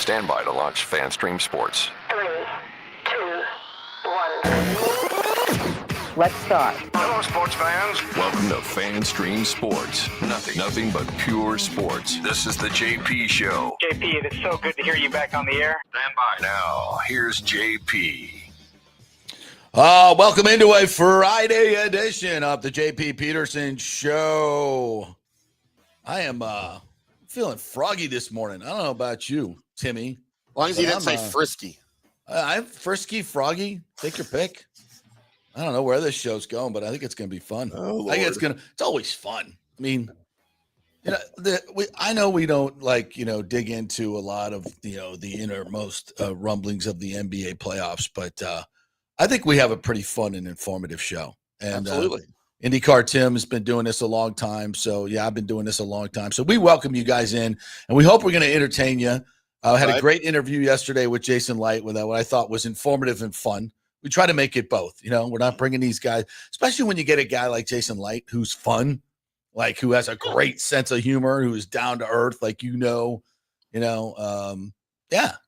Stand by to launch FanStream Sports. 3, 2, 1. Let's start. Hello, sports fans. Welcome to FanStream Sports. Nothing but pure sports. This is the JP Show. JP, it is so good to hear you back on the air. Stand by. Now, here's JP. Welcome into a Friday edition of the JP Peterson Show. I am feeling froggy this morning. I don't know about you, Timmy. As long as you didn't say frisky. I'm frisky, froggy. Take your pick. I don't know where this show's going, but I think it's going to be fun. Oh, I think it's always fun. I mean, I know we don't dig into a lot of, the innermost rumblings of the NBA playoffs, but I think we have a pretty fun and informative show. And absolutely. IndyCar Tim has been doing this a long time. So, yeah, I've been doing this a long time. So we welcome you guys in, and we hope we're going to entertain you. I had a great interview yesterday with Jason Licht with what I thought was informative and fun. We try to make it both. We're not bringing these guys, especially when you get a guy like Jason Licht who's fun, who has a great sense of humor, who is down to earth, yeah.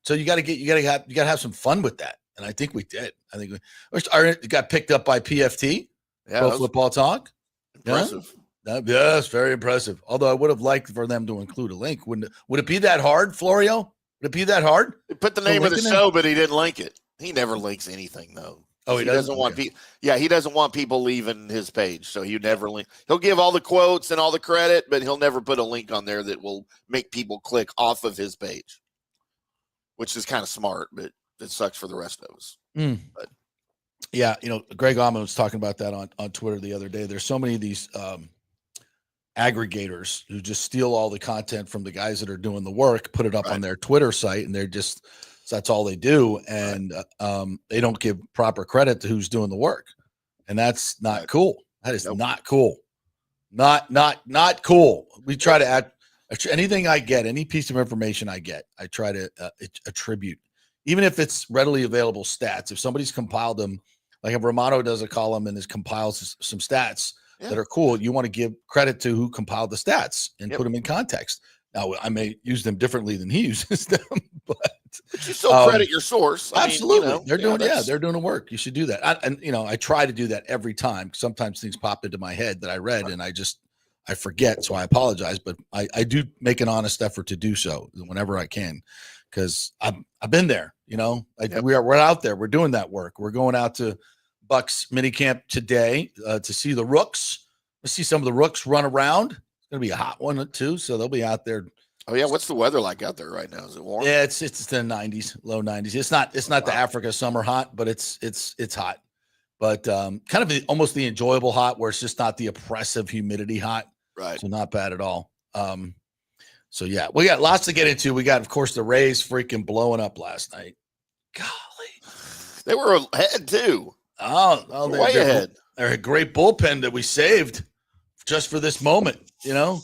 So you got to have some fun with that. And I think we did. I think we got picked up by PFT. Yeah, Pro Football Talk. Impressive. Yeah? Yes, very impressive. Although I would have liked for them to include a link. Would it be that hard, Florio? Would it be that hard? He put the name of the show, but he didn't link it. He never links anything, though. Oh, he doesn't want people. Yeah, he doesn't want people leaving his page, so he never link. He'll give all the quotes and all the credit, but he'll never put a link on there that will make people click off of his page, which is kind of smart, but it sucks for the rest of us. But yeah, Greg Allman was talking about that on Twitter the other day. There's so many of these aggregators who just steal all the content from the guys that are doing the work, put it up on their Twitter site, and that's all they do. And they don't give proper credit to who's doing the work. And that's not cool. That is not cool. Not cool. We try to add anything I get, any piece of information I get, I try to attribute, even if it's readily available stats. If somebody's compiled them, like if Romano does a column and compiles some stats that are cool, you want to give credit to who compiled the stats and put them in context. Now, I may use them differently than he uses them, but you still credit your source. Absolutely. They're doing the work. You should do that. I try to do that every time. Sometimes things pop into my head that I read and I forget. So I apologize, but I do make an honest effort to do so whenever I can. Because I've been there, we're out there. We're doing that work. We're going out to Bucs minicamp today to see the Rooks. Let's see some of the Rooks run around. It's going to be a hot one too, so they'll be out there. Oh yeah, what's the weather like out there right now? Is it warm? Yeah, it's the 90s, low 90s. It's not the Africa summer hot, but it's hot. But kind of almost the enjoyable hot, where it's just not the oppressive humidity hot. Right. So not bad at all. So, yeah, we got lots to get into. We got, of course, the Rays freaking blowing up last night. Golly. They were ahead, too. Oh, way ahead. They're a great bullpen that we saved just for this moment, We had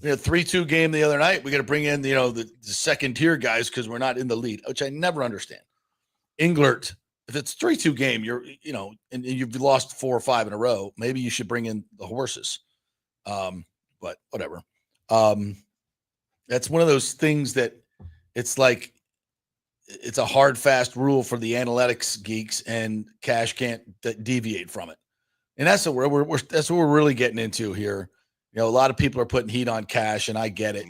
a 3-2 game the other night. We got to bring in, the second-tier guys because we're not in the lead, which I never understand. Englert, if it's 3-2 game, and you've lost 4 or 5 in a row, maybe you should bring in the horses. But whatever. That's one of those things that it's like it's a hard, fast rule for the analytics geeks, and Cash can't deviate from it. And that's what we're really getting into here. A lot of people are putting heat on Cash, and I get it.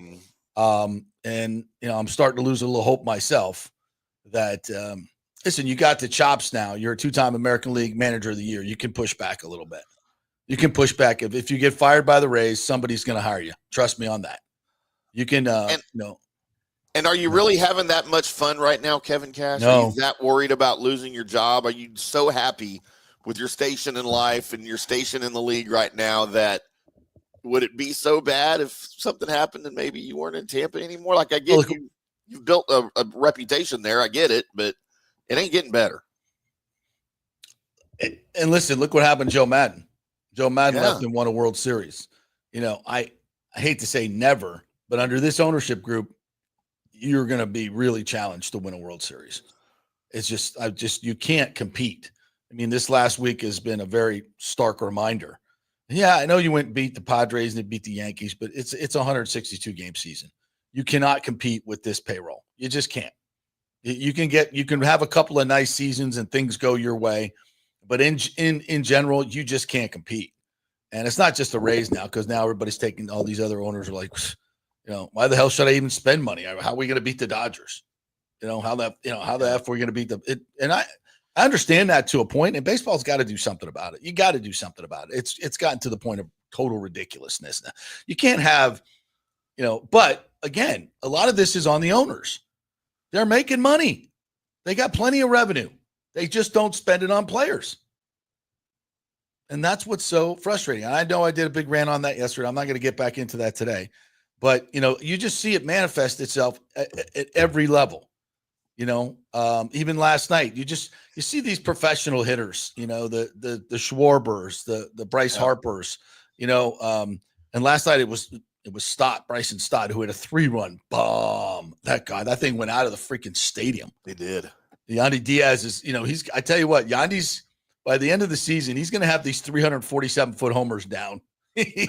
And I'm starting to lose a little hope myself that listen, you got the chops now. You're a 2-time American League Manager of the Year. You can push back a little bit. You can push back. If you get fired by the Rays, somebody's going to hire you. Trust me on that. You can, And are you really having that much fun right now, Kevin Cash? No. Are you that worried about losing your job? Are you so happy with your station in life and your station in the league right now that would it be so bad if something happened and maybe you weren't in Tampa anymore? Like, I get you've built a reputation there. I get it, but it ain't getting better. And listen, look what happened to Joe Madden. Joe Madden left and won a World Series. I hate to say never, but under this ownership group, you're going to be really challenged to win a World Series. It's just, you can't compete. I mean, this last week has been a very stark reminder. Yeah, I know you went and beat the Padres and beat the Yankees, but it's a 162 game season. You cannot compete with this payroll. You just can't. You can have a couple of nice seasons and things go your way, but in general, you just can't compete. And it's not just the Rays now, because now everybody's taking, all these other owners are like, why the hell should I even spend money? How are we going to beat the Dodgers? How the F we're going to beat and I understand that to a point, and baseball's got to do something about it. You got to do something about it. It's gotten to the point of total ridiculousness. Now, you can't have, but again, a lot of this is on the owners. They're making money. They got plenty of revenue. They just don't spend it on players. And that's what's so frustrating. I know I did a big rant on that yesterday. I'm not going to get back into that today. But, you just see it manifest itself at every level. Even last night, you see these professional hitters, the Schwarbers, the Bryce Harpers, and last night it was Bryson Stott, who had a 3-run bomb. That thing went out of the freaking stadium. They did. Yandy Diaz is, I tell you what, Yandy's, by the end of the season, he's going to have these 347-foot homers down. He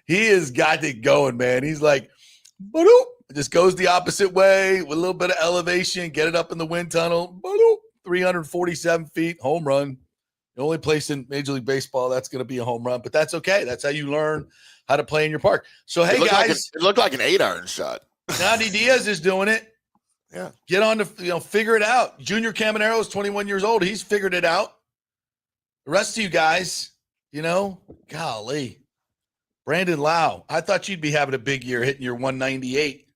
has got it going, man. He's like, ba-doop, just goes the opposite way with a little bit of elevation, get it up in the wind tunnel, ba-doop, 347 feet, home run. The only place in Major League Baseball that's going to be a home run, but that's okay. That's how you learn how to play in your park. So, hey, guys. It looked like an 8-iron shot. Yandy Diaz is doing it. Yeah. Get on to, figure it out. Junior Caminero is 21 years old. He's figured it out. The rest of you guys, golly. Brandon Lau, I thought you'd be having a big year hitting your 198.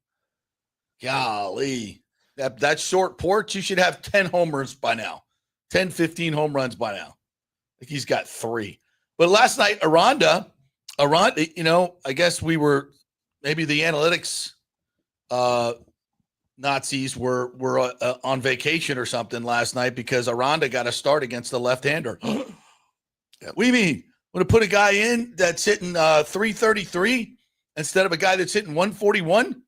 Golly. That short porch, you should have 10 homers by now. 10, 15 home runs by now. I think he's got 3. But last night, Aranda, I guess we were, maybe the analytics Nazis were on vacation or something last night, because Aranda got a start against the left-hander. Yep. What do you mean? Want to put a guy in that's hitting 333 instead of a guy that's hitting 141?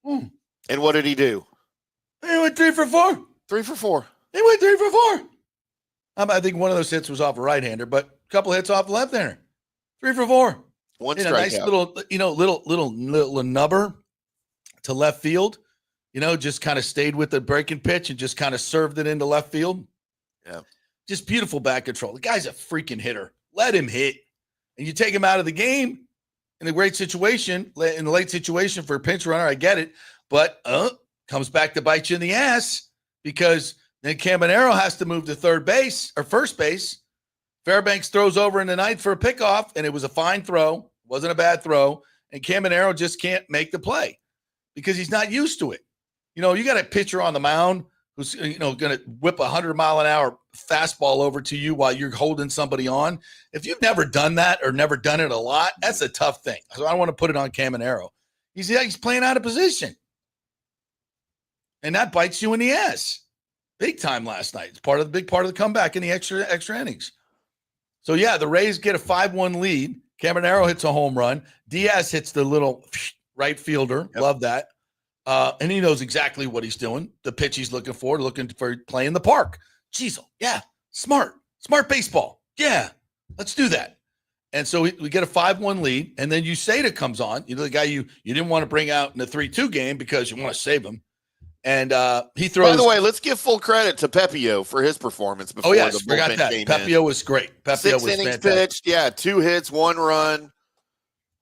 And what did he do? He went 3 for 4. 3 for 4. He went 3 for 4. I think one of those hits was off a right-hander, but a couple hits off the left-hander. 3 for 4. One strikeout. Nice little nubber to left field. Just kind of stayed with the breaking pitch and just kind of served it into left field. Yeah. Just beautiful back control. The guy's a freaking hitter. Let him hit. And you take him out of the game in a great situation, in the late situation for a pinch runner, I get it. But comes back to bite you in the ass, because then Caminero has to move to third base or first base. Fairbanks throws over in the ninth for a pickoff, and it was a fine throw. Wasn't a bad throw. And Caminero just can't make the play because he's not used to it. You got a pitcher on the mound who's, going to whip 100-mile-an-hour fastball over to you while you're holding somebody on. If you've never done that or never done it a lot, that's a tough thing. So I don't want to put it on Caminero. He's playing out of position. And that bites you in the ass. Big time last night. It's big part of the comeback in the extra innings. So, yeah, the Rays get a 5-1 lead. Caminero hits a home run. Diaz hits the little right fielder. Yep. Love that. And he knows exactly what he's doing. The pitch he's looking for playing the park. Jeez, yeah, smart baseball. Yeah, let's do that. And so we get a 5-1 lead, and then Uceda comes on. The guy you didn't want to bring out in the 3-2 game because you want to save him. And he throws. By the way, let's give full credit to Pepio for his performance before the bullpen came in. Pepio was great. Pepio 6 was innings fantastic. pitched, 2 hits, 1 run,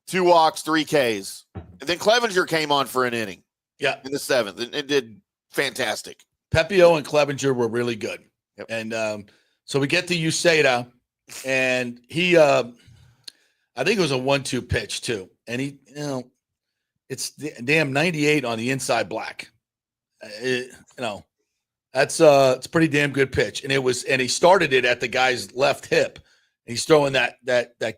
2 walks, 3 Ks. And then Clevenger came on for an inning. Yeah. In the 7th. And it did fantastic. Pepio and Clevenger were really good. Yep. And so we get to Uceda, and he I think it was a 1-2 pitch too. And he, it's damn 98 on the inside black. That's it's a pretty damn good pitch. And he started it at the guy's left hip. And he's throwing that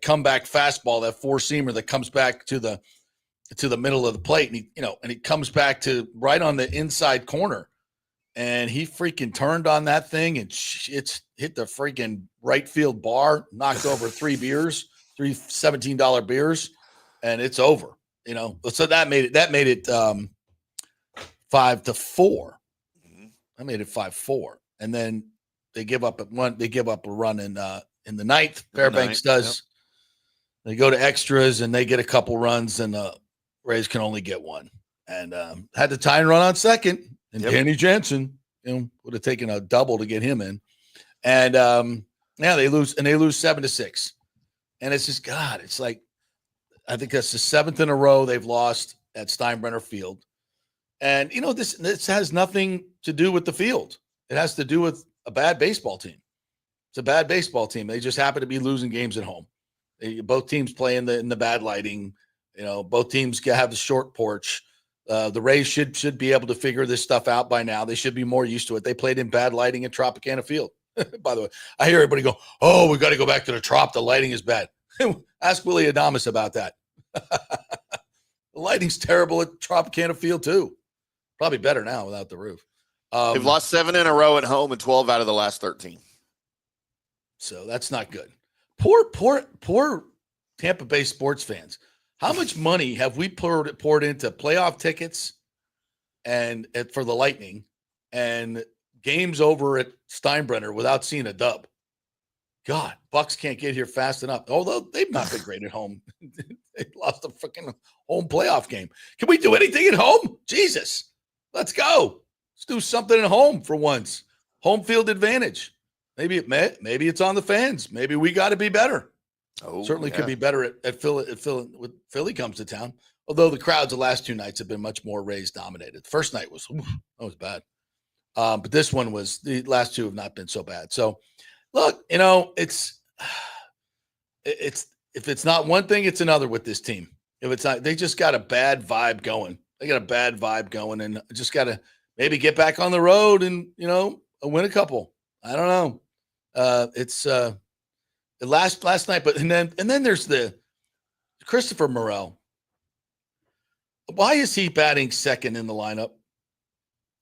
comeback fastball, that 4-seamer that comes back to the middle of the plate, and he comes back to right on the inside corner, and he freaking turned on that thing, and it's hit the freaking right field bar, knocked over 3 $17 beers, and it's over. So that made it 5-4. I made it 5-4, and then they give up at one. They give up a run in the 9th. Fairbanks does. Yep. They go to extras, and they get a couple runs, and Rays can only get 1. And had the tying run on second. And Danny Jansen, would have taken a double to get him in. And they lose 7-6. And it's just, God, it's like, I think that's the 7th in a row they've lost at Steinbrenner Field. And, this has nothing to do with the field. It has to do with a bad baseball team. It's a bad baseball team. They just happen to be losing games at home. Both teams play in the bad lighting. Both teams have the short porch. The Rays should be able to figure this stuff out by now. They should be more used to it. They played in bad lighting at Tropicana Field. By the way, I hear everybody go, "Oh, we got to go back to the Trop. The lighting is bad." Ask Willie Adamas about that. The lighting's terrible at Tropicana Field too. Probably better now without the roof. They've lost 7 in a row at home and 12 out of the last 13. So that's not good. Poor Tampa Bay sports fans. How much money have we poured into playoff tickets and for the Lightning and games over at Steinbrenner without seeing a dub? God, Bucs can't get here fast enough. Although they've not been great at home. They lost a freaking home playoff game. Can we do anything at home? Jesus, let's go. Let's do something at home for once. Home field advantage. Maybe it's on the fans. Maybe we got to be better. Certainly could be better at Philly when Philly comes to town. Although the crowds the last 2 nights have been much more Rays dominated. The first night was bad. But this one the last 2 have not been so bad. So look, it's if it's not one thing, it's another with this team. If it's not, they just got a bad vibe going. And just got to maybe get back on the road and win a couple. I don't know. It's last night, but and then there's the Christopher Morel. Why is he batting second in the lineup?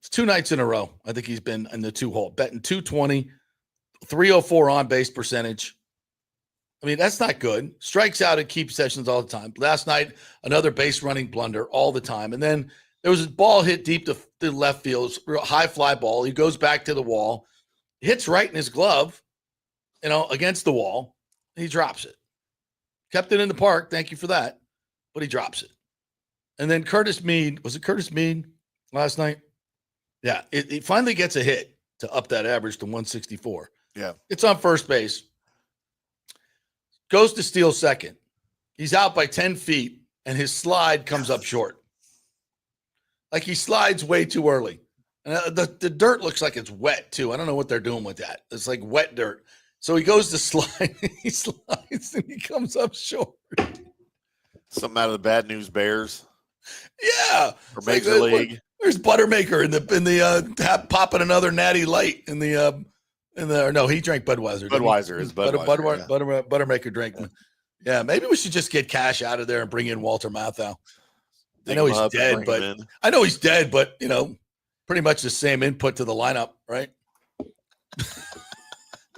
It's 2 nights in a row. I think he's been in the 2-hole, betting 220, 304 on base percentage. I mean, that's not good. Strikes out and keeps sessions all the time. Last night, another base running blunder all the time. And then there was a ball hit deep to left field, high fly ball. He goes back to the wall, hits right in his glove, against the wall. He drops it. Kept it in the park. Thank you for that. But he drops it. And then Curtis Mead, was it Curtis Mead last night? Yeah. He finally gets a hit to up that average to 164. Yeah. It's on first base. Goes to steal second. He's out by 10 feet, and his slide comes up short. Like he slides way too early. And the dirt looks like it's wet, too. I don't know what they're doing with that. It's like wet dirt. So he goes to slide. He slides, and he comes up short. Something out of the Bad News Bears. Yeah. Or Major League. There's Buttermaker in the popping another natty light in the no, he drank Budweiser. Budweiser is Budweiser. Buttermaker drank. Yeah, maybe we should just get Cash out of there and bring in Walter Matthau. I know he's dead, but pretty much the same input to the lineup, right?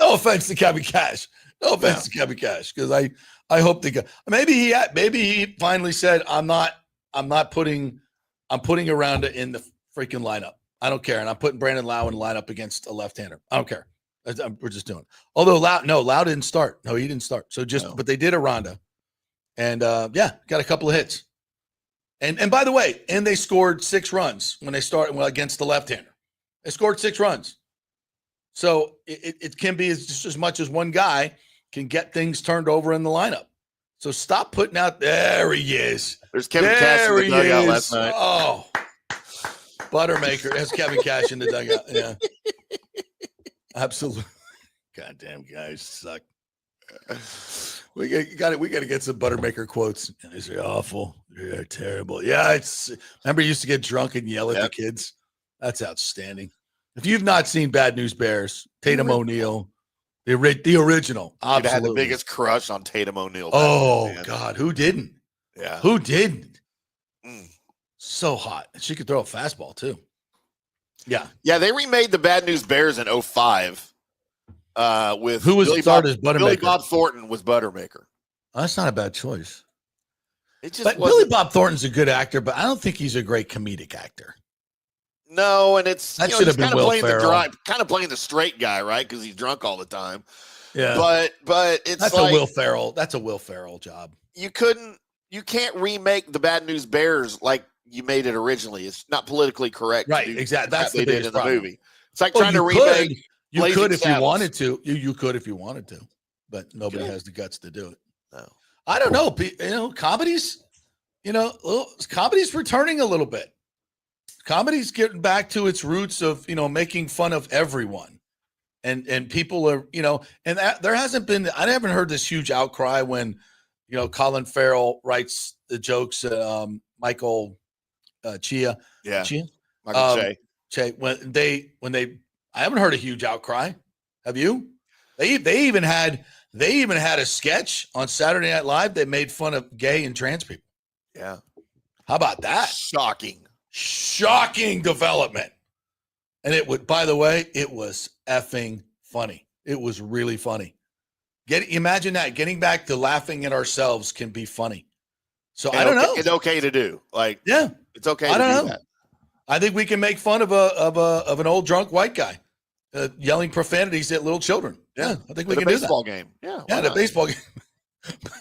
No offense to Kevin Cash. No offense to Kevin Cash, because I hope maybe he finally said I'm putting Aranda in the freaking lineup. I don't care, and I'm putting Brandon Lau in the lineup against a left-hander. I don't care. We're just doing it. Although Lau didn't start. No, he didn't start. So but they did Aranda, and got a couple of hits. And by the way, they scored 6 runs when they started against the left-hander. They scored 6 runs. So it can be just as much as one guy can get things turned over in the lineup. So stop putting out. There he is. There's Kevin Cash in the dugout last night. Oh, Buttermaker. That's Kevin Cash in the dugout. Yeah. Absolutely. Goddamn guys suck. We got to get some Buttermaker quotes. These are awful. They're terrible. Yeah, remember you used to get drunk and yell at the kids. That's outstanding. If you've not seen Bad News Bears, Tatum O'Neal, the original. I had the biggest crush on Tatum O'Neal. Oh God, who didn't? Yeah, who didn't? So hot. She could throw a fastball too. Yeah. They remade the Bad News Bears in 2005 with who was started as Buttermaker? Billy Bob Thornton was Buttermaker. Oh, that's not a bad choice. Billy Bob Thornton's a good actor, but I don't think he's a great comedic actor. No, and it's that should have been Will Ferrell. Kind of playing the straight guy, right? Because he's drunk all the time. Yeah, but it's that's like a Will Ferrell. That's a Will Ferrell job. You can't remake the Bad News Bears like you made it originally. It's not politically correct. Right, exactly. That's the they did biggest in the problem. movie. It's like trying to remake. You Blazing could if you Saddles. wanted to. You could if you wanted to, but nobody has the guts to do it. No. I don't know. Comedies. Comedy's returning a little bit. Comedy's getting back to its roots of making fun of everyone, and people are and there hasn't been. I haven't heard this huge outcry when Colin Farrell writes the jokes. Michael Chia. Yeah. Chia? Michael Che. When they I haven't heard a huge outcry. Have you? They even had a sketch on Saturday Night Live that made fun of gay and trans people. Yeah. How about that? Shocking development. And by the way, it was effing funny. It was really funny. Imagine that. Getting back to laughing at ourselves can be funny. So I don't know. It's okay to do. It's okay I to don't do know. that. I think we can make fun of an old drunk white guy yelling profanities at little children. Yeah, I think we can do that. Baseball game. Yeah. The baseball game.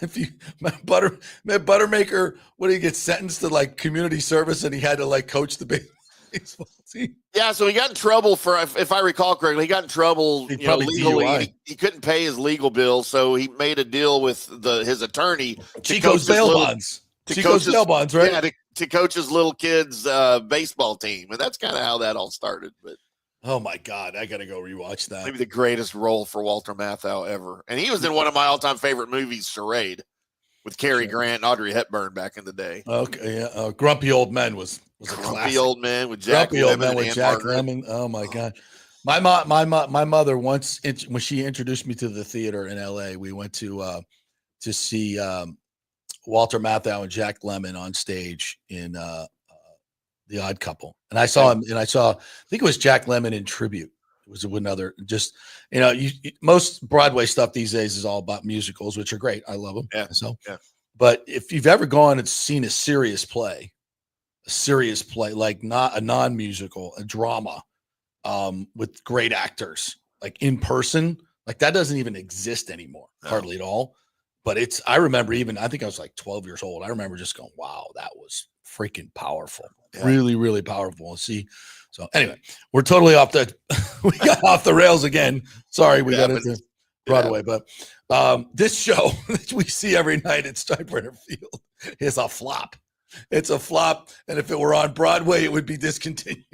If you Buttermaker, what did he get sentenced to community service and he had to coach the baseball team? Yeah, so he got in trouble for, if I recall correctly, he got in trouble legally. He couldn't pay his legal bill, so he made a deal with his attorney. Chico's bail bonds. Chico's bail bonds, right? Yeah, to coach his little kid's baseball team, and that's kind of how that all started. But oh my God, I got to go rewatch that. Maybe the greatest role for Walter Matthau ever, and he was in one of my all-time favorite movies, Charade, with Cary Grant and Audrey Hepburn back in the day. Okay, yeah. Grumpy Old Men was a classic. Grumpy Old Men with Jack Lemmon. Oh my God. My mother once, when she introduced me to the theater in LA, we went to see Walter Matthau and Jack Lemmon on stage in The Odd Couple. And I saw him, and I think it was Jack Lemmon in tribute. It was another, just, most Broadway stuff these days is all about musicals, which are great. I love them. Yeah. But if you've ever gone and seen a serious play, like not a non-musical, a drama, with great actors, in person, that doesn't even exist anymore, hardly at all. But I remember I think I was 12 years old. I remember just going, wow, that was freaking powerful. Yeah. Really, really powerful. So anyway, we're totally we got off the rails again. Sorry, we got into Broadway, but this show that we see every night at Steinbrenner Field is a flop. It's a flop. And if it were on Broadway, it would be discontinued.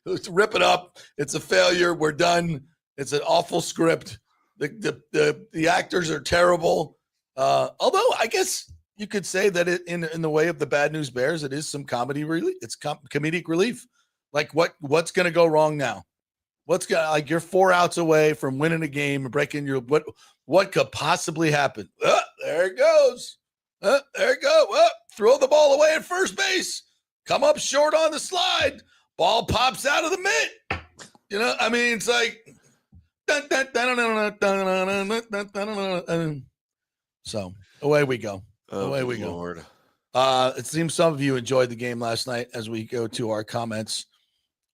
Let's rip it up. It's a failure. We're done. It's an awful script. The actors are terrible. Although I guess you could say that in the way of the Bad News Bears, it is some comedy relief. It's comedic relief. What's going to go wrong now? You're 4 outs away from winning a game and breaking what could possibly happen? There it goes. There it goes. Throw the ball away at first base. Come up short on the slide. Ball pops out of the mitt. It's like. So away we go. Away we go. Lord. It seems some of you enjoyed the game last night as we go to our comments.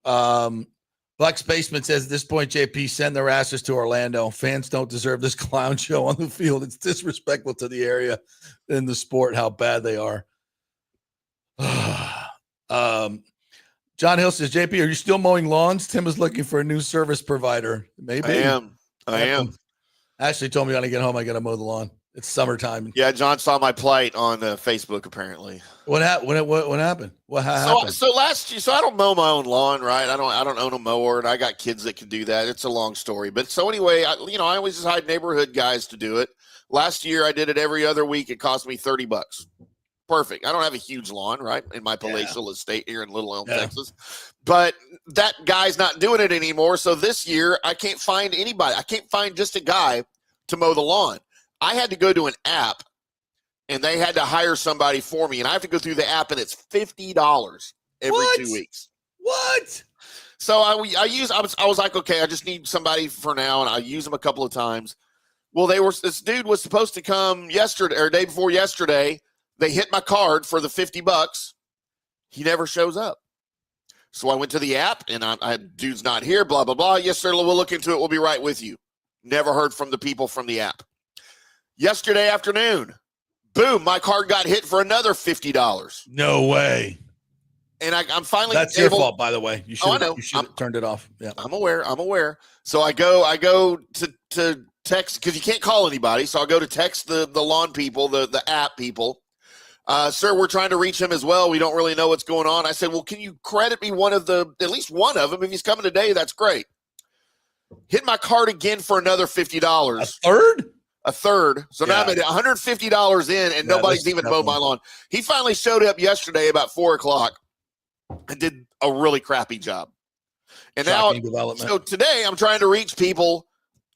Bucs Basement says at this point, JP, send their asses to Orlando. Fans don't deserve this clown show on the field. It's disrespectful to the area and the sport, how bad they are. John Hill says, JP, are you still mowing lawns? Tim is looking for a new service provider. Maybe. I am. Ashley told me when I get home, I got to mow the lawn. It's summertime. Yeah, John saw my plight on Facebook. Apparently, what happened? What happened? So last year, I don't mow my own lawn, right? I don't own a mower, and I got kids that can do that. It's a long story, but so anyway, I always just hide neighborhood guys to do it. Last year, I did it every other week. It cost me $30. Perfect. I don't have a huge lawn, right, in my palatial estate here in Little Elm, Texas. But that guy's not doing it anymore. So this year, I can't find anybody. I can't find just a guy to mow the lawn. I had to go to an app, and they had to hire somebody for me. And I have to go through the app, and it's $50 every 2 weeks. What? So I was like, okay, I just need somebody for now, and I used them a couple of times. Well, this dude was supposed to come yesterday or day before yesterday. They hit my card for the $50. He never shows up. So I went to the app, and I dude's not here, blah, blah, blah. Yes, sir, we'll look into it. We'll be right with you. Never heard from the people from the app. Yesterday afternoon, Boom, my card got hit for another $50. No way. And I'm finally That's your fault, by the way. You should I know. have turned it off. Yeah. I'm aware. So I go to text, because you can't call anybody. So I'll go to text the lawn people, the app people. Sir, we're trying to reach him as well. We don't really know what's going on. I said, well, can you credit me at least one of them? If he's coming today, that's great. Hit my card again for another $50. A third. So now I'm at $150 in, and nobody's even mowed my lawn. He finally showed up yesterday about 4:00 and did a really crappy job. And so today I'm trying to reach people.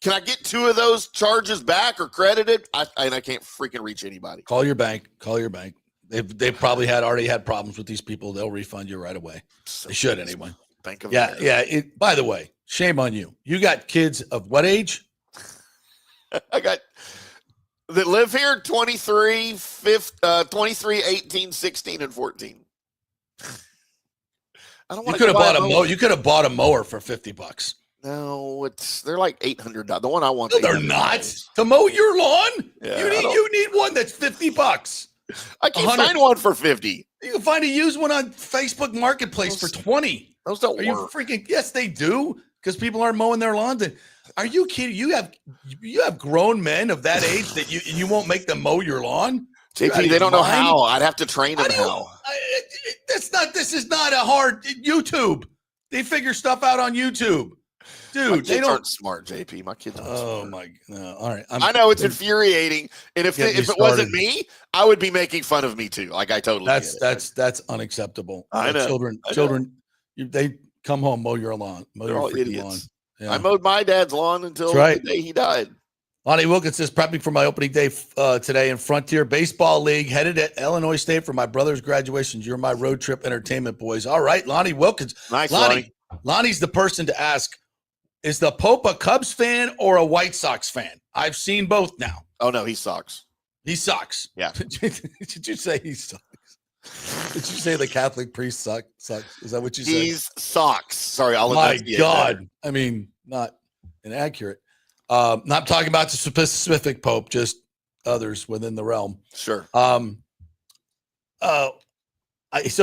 Can I get 2 of those charges back or credited? And I can't freaking reach anybody. Call your bank. They've probably already had problems with these people. They'll refund you right away. They should anyway. Bank of America. Yeah. By the way, shame on you. You got kids of what age? I got that live here 23, 18, 16, and 14. I don't want to buy a mower. You could have bought a mower for $50. No, they're like $800. The one I want. No, they're not. To mow your lawn? Yeah, you need one that's $50. I can't find one for $50. You can find a used one on Facebook Marketplace for $20. Those don't work. You freaking yes, they do, because people aren't mowing their lawns. Are you kidding? You have grown men of that age that you won't make them mow your lawn? JP, they don't know how. I'd have to train them how. This is not a hard YouTube. They figure stuff out on YouTube. Dude, my kids aren't smart, JP. My kids aren't smart. Oh, my God. All right. I know it's infuriating. And if it wasn't me, I would be making fun of me too. Like I totally get it. That's unacceptable. I know. Children, they come home, mow your lawn. They're all idiots. Lawn. Yeah. I mowed my dad's lawn until the day he died. Lonnie Wilkins says, prepping for my opening day today in Frontier Baseball League, headed at Illinois State for my brother's graduation. You're my road trip entertainment boys. All right, Lonnie Wilkins. Nice, Lonnie. Lonnie's the person to ask, is the Pope a Cubs fan or a White Sox fan? I've seen both now. Oh, no, he sucks. He sucks. Yeah. Did you say he sucks? Did you say the Catholic priest sucks? Is that what you said? He's socks. Sorry, My God. I mean, not inaccurate. Not talking about the specific Pope, just others within the realm. Sure. So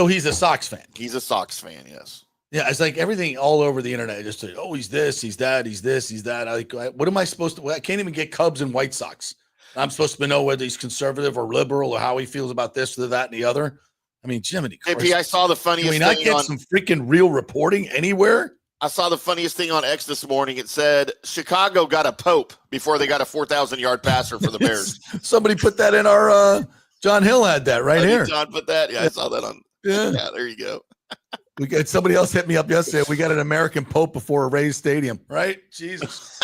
he's a Sox fan. He's a Sox fan, yes. Yeah, it's like everything all over the internet. Just he's this, he's that, he's this, he's that. What am I supposed to? I can't even get Cubs and White Sox. I'm supposed to know whether he's conservative or liberal or how he feels about this or that and the other. I mean, Jiminy Christ. JP, I saw the funniest thing. Can we not get some freaking real reporting anywhere? I saw the funniest thing on X this morning. It said Chicago got a Pope before they got a 4,000-yard passer for the Bears. Somebody put that in our John Hill had that here. John put that. Yeah, I saw that on. Yeah, there you go. We got somebody else hit me up yesterday. We got an American Pope before a Rays stadium, right? Jesus.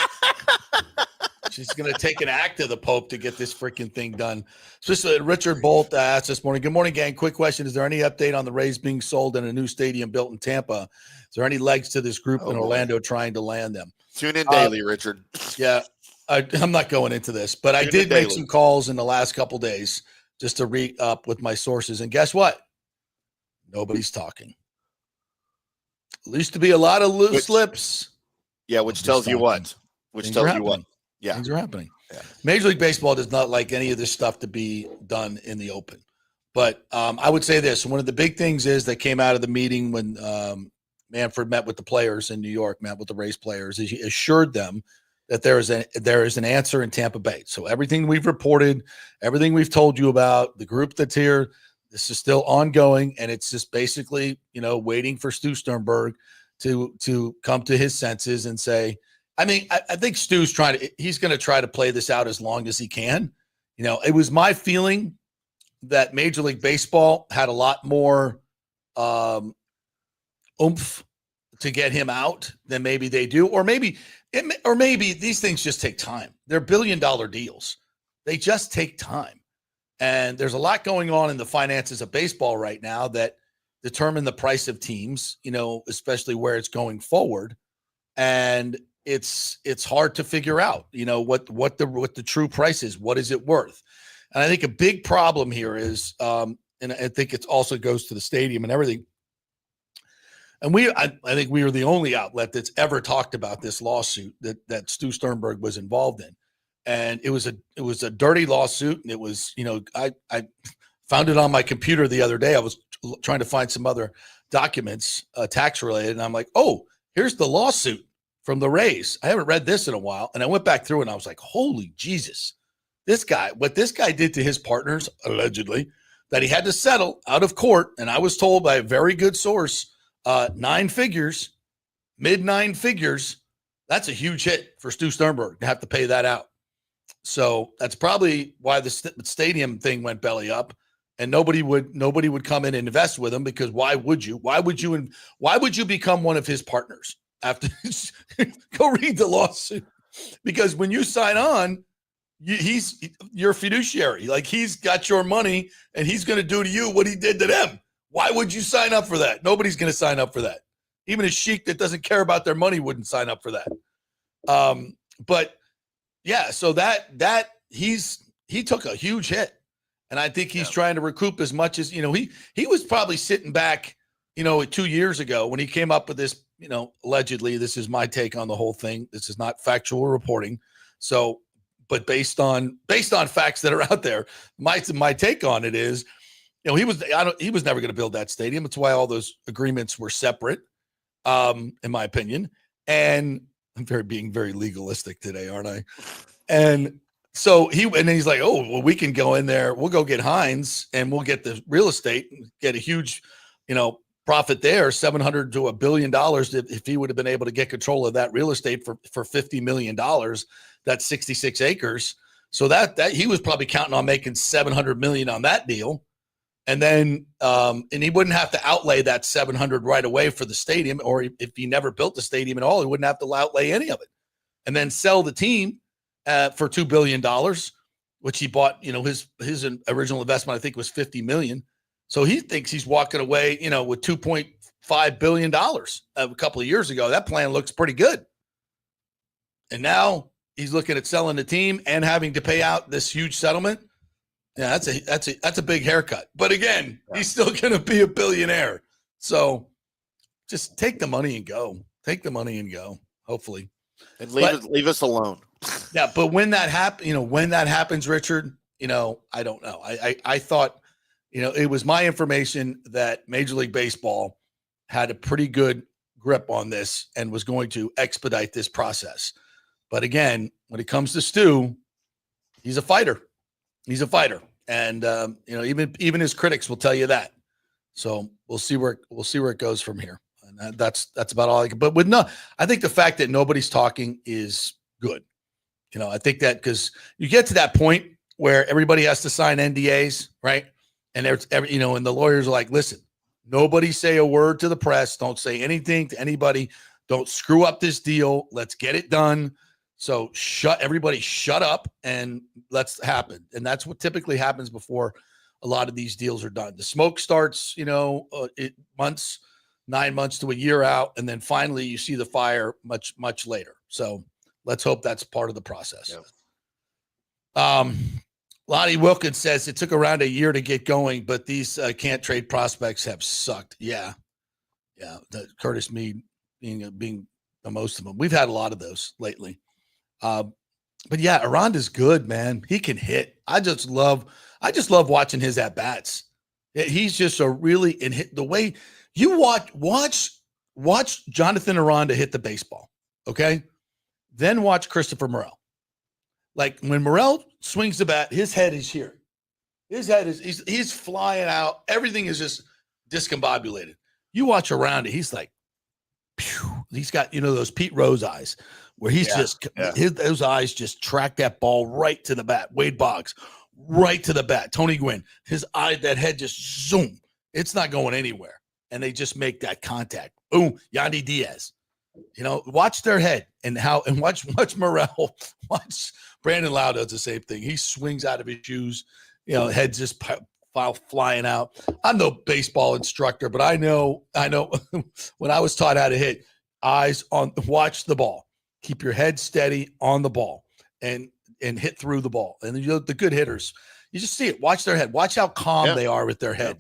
She's going to take an act of the Pope to get this freaking thing done. So Richard Bolt asked this morning, good morning, gang. Quick question. Is there any update on the Rays being sold in a new stadium built in Tampa? Is there any legs to this group in Orlando trying to land them? Tune in daily, Richard. Yeah, I'm not going into this, but I did make some calls in the last couple days just to read up with my sources. And guess what? Nobody's talking. There used to be a lot of loose lips. Yeah, which tells you what? Which tells you what? Yeah. Things are happening. Yeah. Major League Baseball does not like any of this stuff to be done in the open. But I would say this. One of the big things is that came out of the meeting when Manfred met with the players in New York, met with the Rays players, is he assured them that there is an answer in Tampa Bay. So everything we've reported, everything we've told you about, the group that's here, this is still ongoing, and it's just basically, waiting for Stu Sternberg to come to his senses and say, I mean, I think Stu's he's going to try to play this out as long as he can. It was my feeling that Major League Baseball had a lot more oomph to get him out than maybe they do, or maybe these things just take time. They're billion-dollar deals. They just take time. And there's a lot going on in the finances of baseball right now that determine the price of teams, especially where it's going forward. And it's hard to figure out, what the true price is. What is it worth? And I think a big problem here is, and I think it also goes to the stadium and everything. And I think we are the only outlet that's ever talked about this lawsuit that Stu Sternberg was involved in. and it was a dirty lawsuit, and it was, I found it on my computer the other day. I was trying to find some other documents, tax related, and I'm like, oh, here's the lawsuit from the Rays. I haven't read this in a while, and I went back through and I was like, holy Jesus, what this guy did to his partners, allegedly, that he had to settle out of court, and I was told by a very good source, 9 figures, mid 9 figures. That's a huge hit for Stu Sternberg to have to pay that out. So that's probably why the stadium thing went belly up, and nobody would come in and invest with him, because why would you? Why would you become one of his partners after? Go read the lawsuit, because when you sign on, he's your fiduciary. Like, he's got your money, and he's going to do to you what he did to them. Why would you sign up for that? Nobody's going to sign up for that. Even a sheik that doesn't care about their money wouldn't sign up for that. But yeah, so that he took a huge hit, and I think he's trying to recoup as much as, he was probably sitting back, 2 years ago when he came up with this, allegedly. This is my take on the whole thing. This is not factual reporting. So, but based on facts that are out there, my take on it is, he was never going to build that stadium. It's why all those agreements were separate, in my opinion. And I'm being very legalistic today, aren't I? And so he's like, oh, well, we can go in there. We'll go get Hines, and we'll get the real estate, get a huge, profit there, $700 to $1 billion. If he would have been able to get control of that real estate for $50 million, that's 66 acres. So that he was probably counting on making $700 million on that deal. And then, and he wouldn't have to outlay that 700 right away for the stadium, or if he never built the stadium at all, he wouldn't have to outlay any of it, and then sell the team for $2 billion, which he bought. His original investment, I think, was $50 million. So he thinks he's walking away, with $2.5 billion a couple of years ago. That plan looks pretty good. And now he's looking at selling the team and having to pay out this huge settlement. Yeah, that's a big haircut. But again, he's still going to be a billionaire. So just take the money and go. Take the money and go, hopefully. And leave us alone. Yeah, but when that happens, Richard, I don't know. I thought, it was my information that Major League Baseball had a pretty good grip on this and was going to expedite this process. But again, when it comes to Stu, he's a fighter. He's a fighter, and even his critics will tell you that. So we'll see where it goes from here. And that's about all I can. But I think the fact that nobody's talking is good. I think that, because you get to that point where everybody has to sign NDAs, right? And and the lawyers are like, listen, nobody say a word to the press. Don't say anything to anybody. Don't screw up this deal. Let's get it done. So everybody shut up and let's happen. And that's what typically happens before a lot of these deals are done. The smoke starts, 9 months to a year out. And then finally you see the fire much, much later. So let's hope that's part of the process. Yeah. Lonnie Wilkins says it took around a year to get going, but these can't trade prospects have sucked. Yeah. Yeah. Curtis Mead being the most of them. We've had a lot of those lately. But yeah, Aranda's good, man. He can hit. I just love watching his at bats. He's just the way you watch Jonathan Aranda hit the baseball. Okay. Then watch Christopher Morel. Like, when Morel swings the bat, his head is here. He's flying out. Everything is just discombobulated. You watch Aranda, he's like, phew. He's got, those Pete Rose eyes, where he's those eyes just track that ball right to the bat. Wade Boggs, right to the bat. Tony Gwynn, that head just zoom. It's not going anywhere. And they just make that contact. Boom. Yandy Diaz. Watch their head and watch Morel. Watch Brandon Lau does the same thing. He swings out of his shoes. Head just flying out. I'm no baseball instructor, but I know when I was taught how to hit, watch the ball. Keep your head steady on the ball and hit through the ball. And the good hitters, you just see it. Watch their head. Watch how calm they are with their head.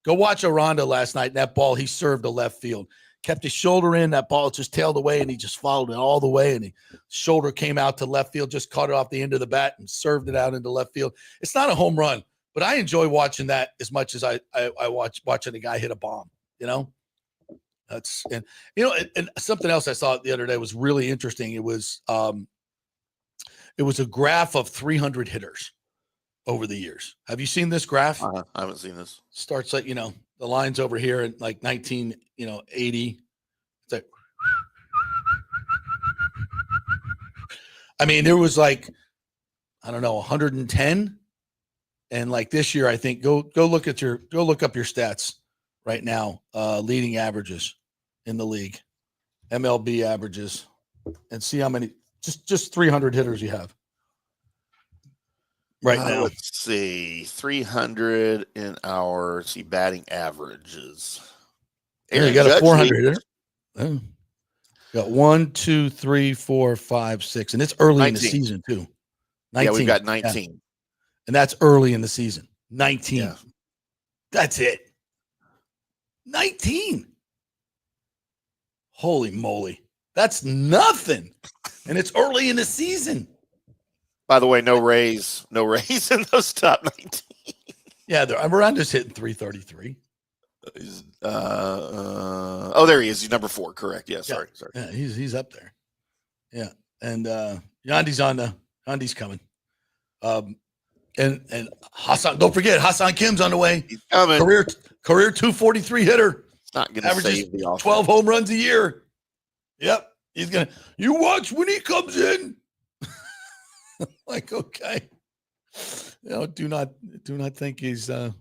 Go watch Aranda last night. That ball he served to left field. kept his shoulder in. That ball just tailed away, and he just followed it all the way. And his shoulder came out to left field, just caught it off the end of the bat and served it out into left field. It's not a home run, but I enjoy watching that as much as I watch watching a guy hit a bomb. You know, and something else I saw the other day was really interesting. It was a graph of 300 hitters over the years. Have you seen this graph? I haven't seen this. Starts like, the line's over here in like 1980. It's like, I mean, there was like, I don't know, 110. And like this year, I think go look up your stats right now, leading averages in the league, MLB averages, and see how many, just 300 hitters you have. Right now, let's see, 300 in our batting averages. Yeah, you got a 400 hitter. You got 1, 2, 3, 4, 5, 6, and it's early 19. In the season too. 19. Yeah, we've got 19, yeah. And that's early in the season. 19. Yeah. That's it. 19. Holy moly, that's nothing, and it's early in the season. By the way, no Rays in those top 19. Yeah, Miranda's hitting 333. There he is. He's number 4. Correct. Yeah. Sorry. Yeah, he's up there. Yeah, and Yandy's coming. And Hassan. Don't forget, Hassan Kim's on the way. He's coming. Career 243 hitter. It's not going to save the offense. 12 home runs a year. Yep, he's gonna. You watch when he comes in. Like, okay, do not think he's no,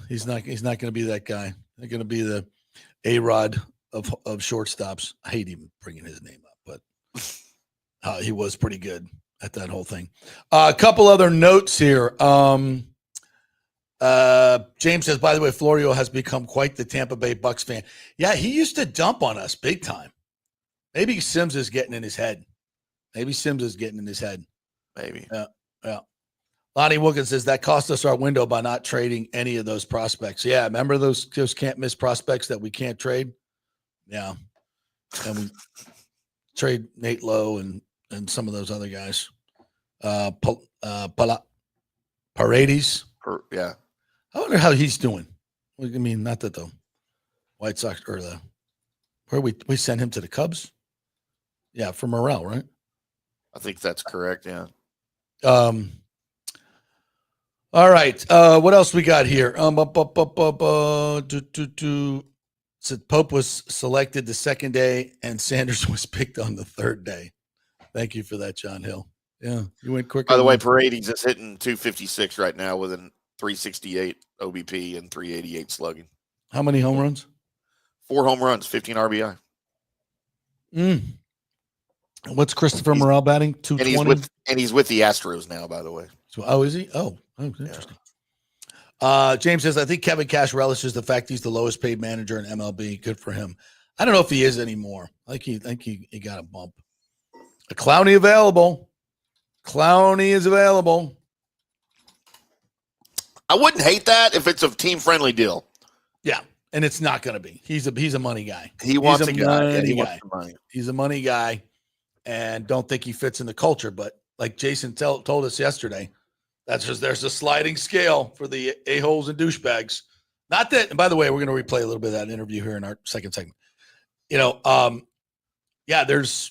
he's not going to be that guy. They're going to be the A-Rod of shortstops. I hate even bringing his name up, but he was pretty good at that whole thing. A couple other notes here. James says, by the way, Florio has become quite the Tampa Bay Bucs fan. Yeah, he used to dump on us big time. Maybe Sims is getting in his head. Maybe. Yeah. Lonnie Wilkins says that cost us our window by not trading any of those prospects. Yeah, remember those can't miss prospects that we can't trade? Yeah. And we trade Nate Lowe and some of those other guys. Paredes. Yeah. I wonder how he's doing. I mean, not that the White Sox or where we sent him to the Cubs. Yeah, for Morel, right? I think that's correct. Yeah. All right. What else we got here? Said Pope was selected the second day and Sanders was picked on the third day. Thank you for that, John Hill. Yeah, you went quick. By the way, Paredes is hitting 256 right now with a 368 OBP and 388 slugging. How many home runs? 4 home runs, 15 RBI. What's Christopher Morel batting? 220. And he's with the Astros now, by the way. So, is he? Oh, interesting. Yeah. James says, I think Kevin Cash relishes the fact he's the lowest paid manager in MLB. Good for him. I don't know if he is anymore. I think he got a bump. A Clowney available. Clowney is available. I wouldn't hate that if it's a team-friendly deal. Yeah, and it's not going to be. He's a money guy. He wants a guy. Yeah, he wants the money. He's a money guy. And don't think he fits in the culture. But like Jason told us yesterday, there's a sliding scale for the a-holes and douchebags. Not that, and by the way, we're going to replay a little bit of that interview here in our second segment. There's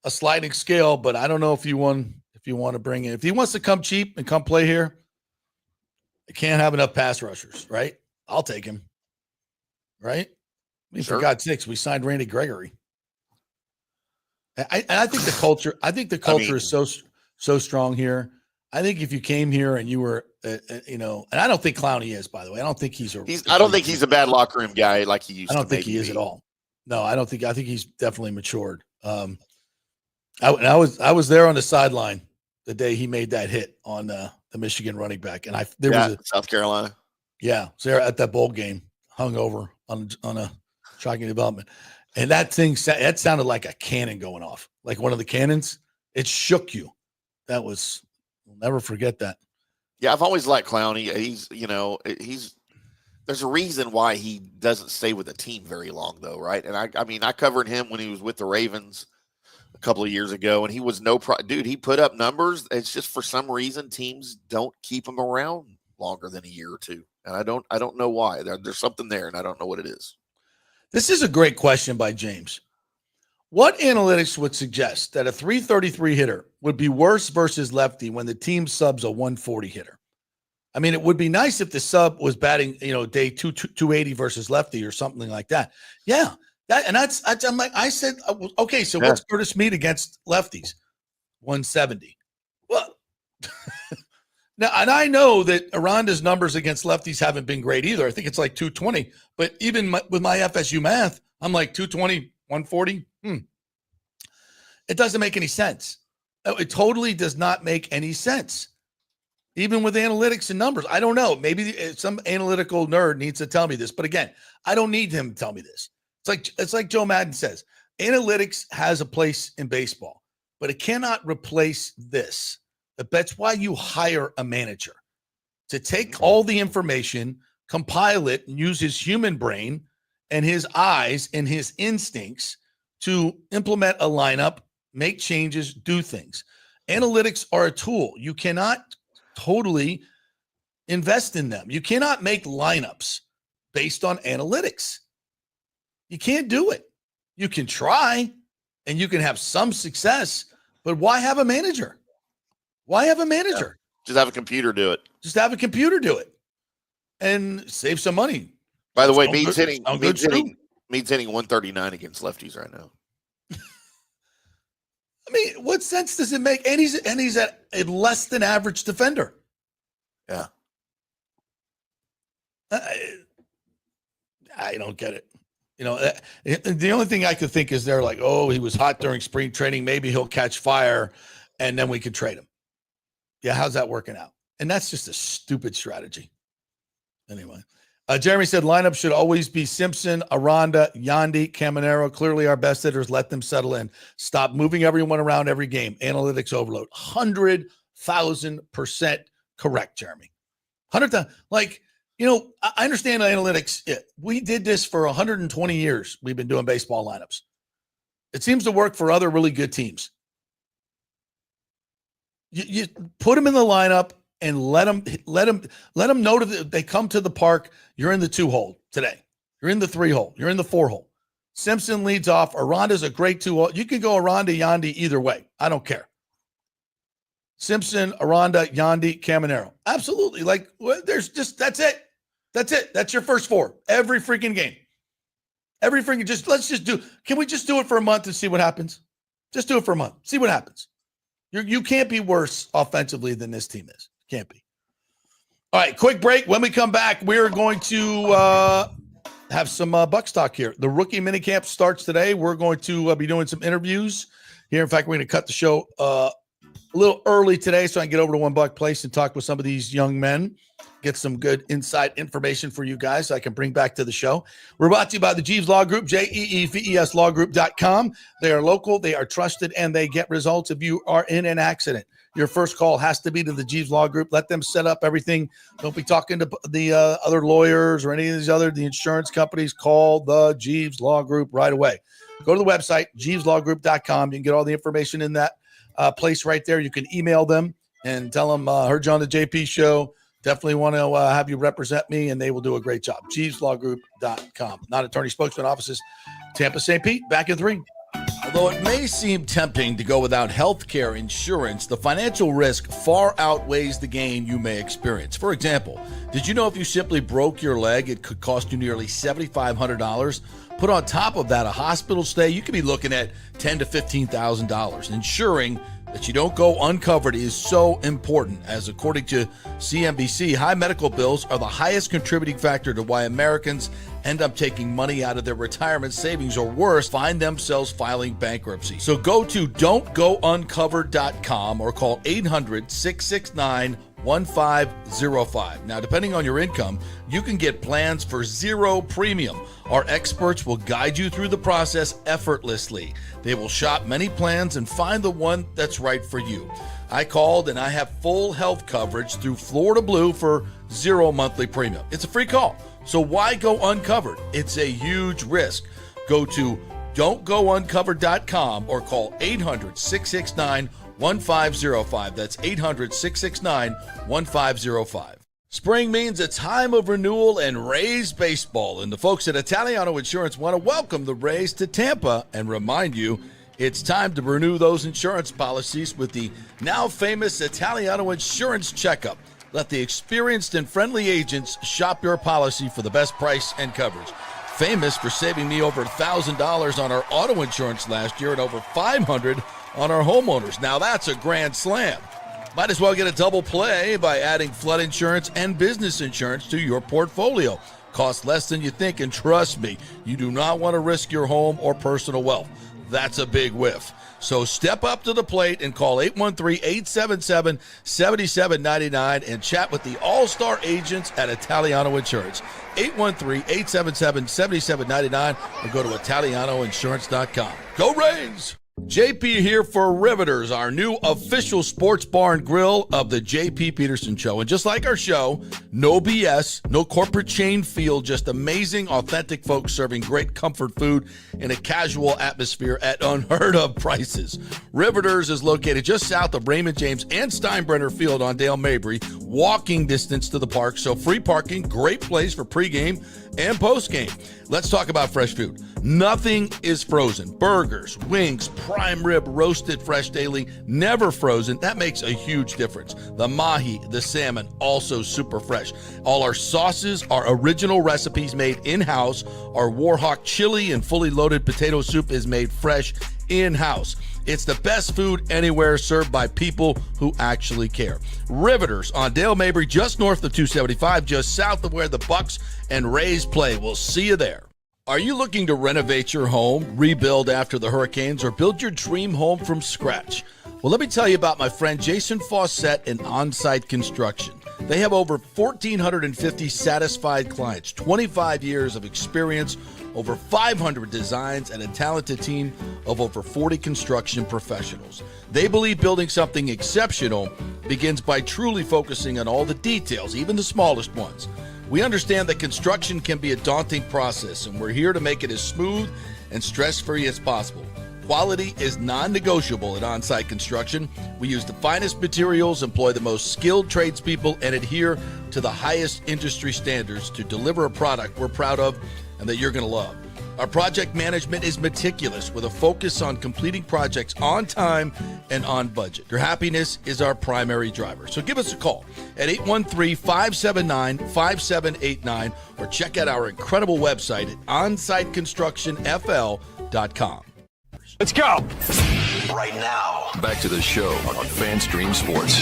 a sliding scale, but I don't know if you want to bring in. If he wants to come cheap and come play here, they can't have enough pass rushers, right? I'll take him. Right? I mean, sure. For God's sakes, we signed Randy Gregory. I think the culture. I think the culture is so strong here. I think if you came here and you were, and I don't think Clowney is. By the way, I don't think he's a. I don't think he's a bad locker room guy like he used. I don't think he is at all. No, I don't think. I think he's definitely matured. I was there on the sideline the day he made that hit on the Michigan running back, and there was South Carolina. Yeah, so there at that bowl game, hung over on a shocking development. And that sounded like a cannon going off, like one of the cannons. It shook you. We'll never forget that. Yeah, I've always liked Clowney. There's a reason why he doesn't stay with a team very long, though, right? And I mean, I covered him when he was with the Ravens a couple of years ago, and he was dude. He put up numbers. It's just for some reason teams don't keep him around longer than a year or two, and I don't know why. There's something there, and I don't know what it is. This is a great question by James. What analytics would suggest that a 333 hitter would be worse versus lefty when the team subs a 140 hitter? I mean, it would be nice if the sub was batting, day 280 versus lefty or something like that. Yeah, I'm like, I said, okay, so what's Curtis Mead against lefties? 170. Well, now, and I know that Aranda's numbers against lefties haven't been great either. I think it's like 220, but even with my FSU math, I'm like 220, 140. It doesn't make any sense. It totally does not make any sense. Even with analytics and numbers, I don't know. Maybe some analytical nerd needs to tell me this. But again, I don't need him to tell me this. It's like Joe Madden says, analytics has a place in baseball, but it cannot replace this. That's why you hire a manager to take all the information, compile it, and use his human brain and his eyes and his instincts to implement a lineup, make changes, do things. Analytics are a tool. You cannot totally invest in them. You cannot make lineups based on analytics. You can't do it. You can try and you can have some success, but why have a manager? Why have a manager? Yeah. Just have a computer do it. Just have a computer do it and save some money. By the way, Mead's hitting 139 against lefties right now. I mean, what sense does it make? And he's at a less than average defender. Yeah. I don't get it. The only thing I could think is they're like, oh, he was hot during spring training. Maybe he'll catch fire and then we can trade him. Yeah. How's that working out? And that's just a stupid strategy. Anyway, Jeremy said lineup should always be Simpson, Aranda, Yandy, Caminero. Clearly our best hitters. Let them settle in. Stop moving everyone around every game. Analytics overload. 100,000% correct, Jeremy. 100,000. Like, I understand analytics. We did this for 120 years. We've been doing baseball lineups. It seems to work for other really good teams. You put them in the lineup and let them know that they come to the park. You're in the 2-hole today. You're in the 3-hole. You're in the 4-hole. Simpson leads off. Aranda's a great 2-hole. You can go Aranda, Yandy either way. I don't care. Simpson, Aranda, Yandy, Caminero. Absolutely. Like, that's it. That's it. That's your first 4. Every freaking game. Can we just do it for a month and see what happens? Just do it for a month. See what happens. You can't be worse offensively than this team is. Can't be. All right, quick break. When we come back, we're going to have some Bucs talk here. The rookie minicamp starts today. We're going to be doing some interviews here. In fact, we're going to cut the show a little early today so I can get over to One Buck Place and talk with some of these young men, get some good inside information for you guys so I can bring back to the show. We're brought to you by the Jeeves Law Group, JEEVES lawgroup.com. They are local, they are trusted, and they get results if you are in an accident. Your first call has to be to the Jeeves Law Group. Let them set up everything. Don't be talking to the other lawyers or any of the insurance companies. Call the Jeeves Law Group right away. Go to the website, jeeveslawgroup.com. You can get all the information in that place right there. You can email them and tell them, heard you on the JP show. Definitely want to have you represent me, and they will do a great job. JeevesLawGroup.com. Not attorney spokesman offices, Tampa, St. Pete. Back in 3. Although it may seem tempting to go without health care insurance, the financial risk far outweighs the gain you may experience. For example, did you know if you simply broke your leg, it could cost you nearly $7,500? Put on top of that a hospital stay, you could be looking at $10,000 to $15,000. Ensuring that you don't go uncovered is so important, as according to CNBC, high medical bills are the highest contributing factor to why Americans end up taking money out of their retirement savings, or worse, find themselves filing bankruptcy. So go to don'tgouncovered.com or call 800-669-1505. Now, depending on your income, you can get plans for 0 premium. Our experts will guide you through the process effortlessly. They will shop many plans and find the one that's right for you. I called and I have full health coverage through Florida Blue for 0 monthly premium. It's a free call. So why go uncovered? It's a huge risk. Go to don'tgouncovered.com or call 800-669-1505. That's 800-669-1505. Spring means a time of renewal and Rays baseball, and the folks at Italiano Insurance want to welcome the Rays to Tampa and remind you it's time to renew those insurance policies with the now famous Italiano Insurance Checkup. Let the experienced and friendly agents shop your policy for the best price and coverage. Famous for saving me over $1,000 on our auto insurance last year and over $500 on our homeowners. Now that's a grand slam. Might as well get a double play by adding flood insurance and business insurance to your portfolio. Costs less than you think, and trust me, you do not want to risk your home or personal wealth. That's a big whiff. So step up to the plate and call 813-877-7799 and chat with the all-star agents at Italiano Insurance. 813-877-7799 or go to ItalianoInsurance.com. Go Rays! JP here for Riveters, our new official sports bar and grill of the JP Peterson Show. And just like our show, no BS, no corporate chain feel, just amazing, authentic folks serving great comfort food in a casual atmosphere at unheard of prices. Riveters is located just south of Raymond James and Steinbrenner Field on Dale Mabry, walking distance to the park. So free parking, great place for pregame and postgame. Let's talk about fresh food. Nothing is frozen. Burgers, wings, prime rib, roasted fresh daily, never frozen. That makes a huge difference. The mahi, the salmon, also super fresh. All our sauces are original recipes made in-house. Our Warhawk chili and fully loaded potato soup is made fresh in-house. It's the best food anywhere, served by people who actually care. Riveters on Dale Mabry, just north of 275, just south of where the Bucs and Rays play. We'll see you there. Are you looking to renovate your home, rebuild after the hurricanes, or build your dream home from scratch? Well, let me tell you about my friend Jason Fawcett and On-Site Construction. They have over 1,450 satisfied clients, 25 years of experience, over 500 designs, and a talented team of over 40 construction professionals. They believe building something exceptional begins by truly focusing on all the details, even the smallest ones. We understand that construction can be a daunting process, and we're here to make it as smooth and stress-free as possible. Quality is non-negotiable at On-Site Construction. We use the finest materials, employ the most skilled tradespeople, and adhere to the highest industry standards to deliver a product we're proud of and that you're going to love. Our project management is meticulous with a focus on completing projects on time and on budget. Your happiness is our primary driver. So give us a call at 813-579-5789 or check out our incredible website at onsiteconstructionfl.com. Let's go. Right now, back to the show on FanStream Sports.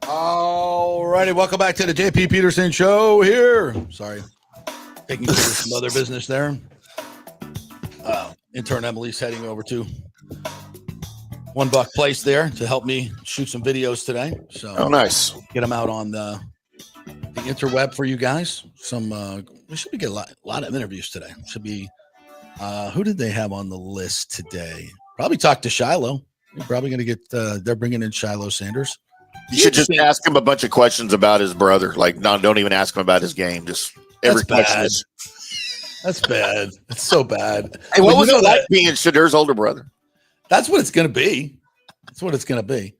All righty, welcome back to the JP Peterson Show here. Sorry, taking care of some other business there. Intern Emily's heading over to $1 Place there to help me shoot some videos today. So nice. Get them out on the interweb for you guys. We should get a lot of interviews today. Should be. Who did they have on the list today? Probably talk to Shiloh. You're probably going to get. They're bringing in Shiloh Sanders. You should just ask him a bunch of questions about his brother. Like, no, don't even ask him about his game. Just every question is. That's bad. That's so bad. Hey, what was it like being Shadur's older brother? That's what it's going to be. That's what it's going to be.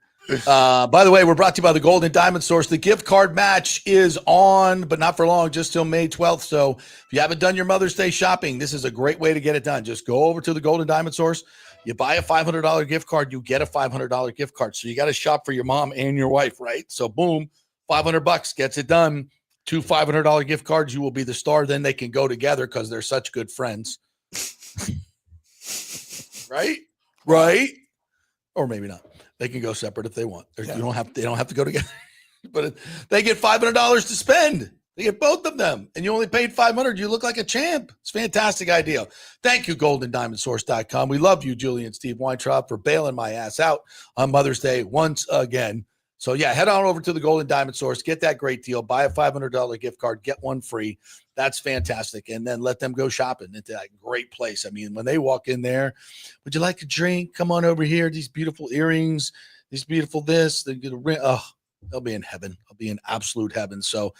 By the way, we're brought to you by the Golden Diamond Source. The gift card match is on, but not for long, just till May 12th. So if you haven't done your Mother's Day shopping, this is a great way to get it done. Just go over to the Golden Diamond Source. You buy a $500 gift card, you get a $500 gift card. So you got to shop for your mom and your wife, right? So boom, $500 gets it done. 2 $500 gift cards, you will be the star. Then they can go together because they're such good friends. Right? Or maybe not. They can go separate if they want. They don't have to go together. But they get $500 to spend. They get both of them. And you only paid $500. You look like a champ. It's a fantastic idea. Thank you, GoldenDiamondSource.com. We love you, Julie and Steve Weintraub, for bailing my ass out on Mother's Day once again. So, yeah, head on over to the Golden Diamond Source. Get that great deal. Buy a $500 gift card. Get one free. That's fantastic. And then let them go shopping into that great place. I mean, when they walk in there, would you like a drink? Come on over here. These beautiful earrings, these beautiful this. They get a ring. Oh, they'll be in heaven. They'll be in absolute heaven. So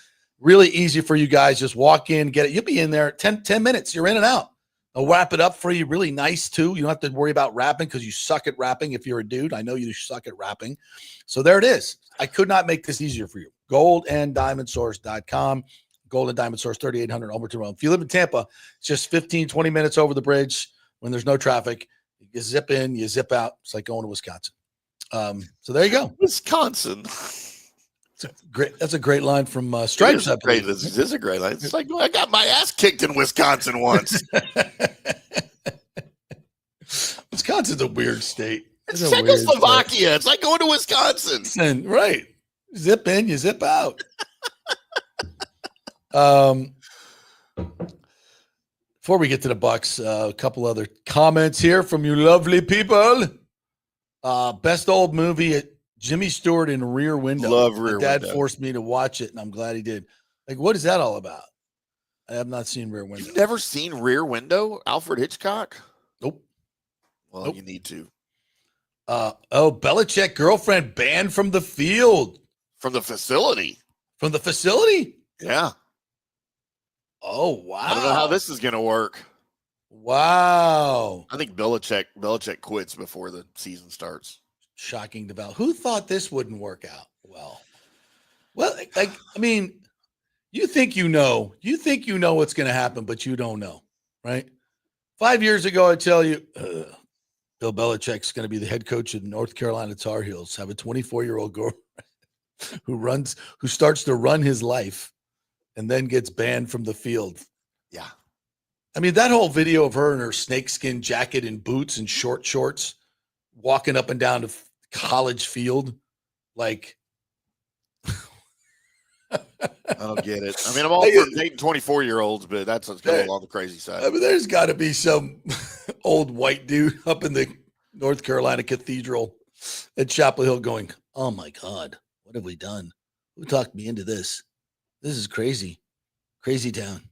Really easy for you guys. Just walk in, get it. You'll be in there 10 minutes. You're in and out. I'll wrap it up for you. Really nice, too. You don't have to worry about wrapping because you suck at wrapping if you're a dude. I know you suck at wrapping. So there it is. I could not make this easier for you. goldanddiamondsource.com. Gold and Diamond Source, 3800 Alberton Road. If you live in Tampa, it's just 15, 20 minutes over the bridge when there's no traffic. You zip in, you zip out. It's like going to Wisconsin. So there you go. Wisconsin. That's a great line from Stripes. This is a great line. It's like, I got my ass kicked in Wisconsin once. Wisconsin's a weird state. It's Czechoslovakia. It's like going to Wisconsin. Right. Zip in, you zip out. Before we get to the Bucs, a couple other comments here from you lovely people. Best old movie, Jimmy Stewart in Rear Window. Love Rear My dad Window. forced me to watch it, and I'm glad he did. Like, what is that all about? I have not seen Rear Window. You've never seen Rear Window, Alfred Hitchcock? Nope. Well, Nope. you need to. Belichick girlfriend banned from the field. From the facility. From the facility? Yeah. Oh, wow. I don't know how this is going to work. Wow. I think Belichick quits before the season starts. Shocking development. Who thought this wouldn't work out well? Well, like, I mean, you think you know what's going to happen, but you don't know, right? 5 years ago, I tell you, Bill Belichick's going to be the head coach of the North Carolina Tar Heels, have a 24-year-old girl who starts to run his life and then gets banned from the field. Yeah. I mean, that whole video of her in her snakeskin jacket and boots and short shorts walking up and down the college field, like, I don't get it. I mean, I'm all for dating 24-year-olds, but that's a little on the crazy side. I mean, there's got to be some old white dude up in the North Carolina Cathedral at Chapel Hill going, "Oh my God, what have we done? Who talked me into this? This is crazy, crazy town."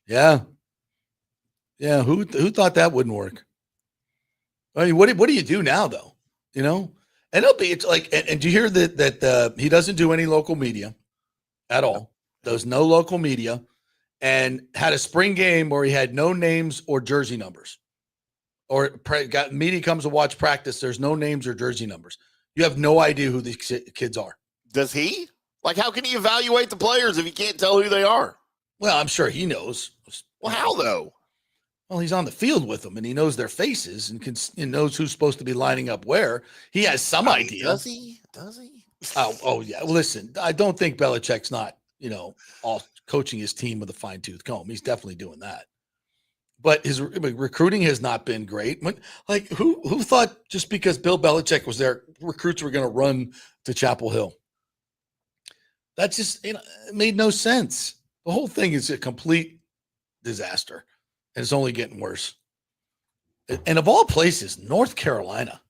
Yeah. Who thought that wouldn't work? I mean, what do you do now, though? You know, and it's like, and do you hear that he doesn't do any local media at all? Does no local media, and had a spring game where he had no names or jersey numbers, or got media comes to watch practice. There's no names or jersey numbers. You have no idea who these kids are. Does he? Like, how can he evaluate the players if he can't tell who they are? Well, I'm sure he knows. Well, how though? Well, he's on the field with them, and he knows their faces and knows who's supposed to be lining up where. He has some idea. Does he? Does he? Oh yeah. Listen, I don't think Belichick's not, all coaching his team with a fine-tooth comb. He's definitely doing that. But his recruiting has not been great. Like, who thought just because Bill Belichick was there, recruits were going to run to Chapel Hill? That just it made no sense. The whole thing is a complete disaster, and it's only getting worse. And of all places, North Carolina.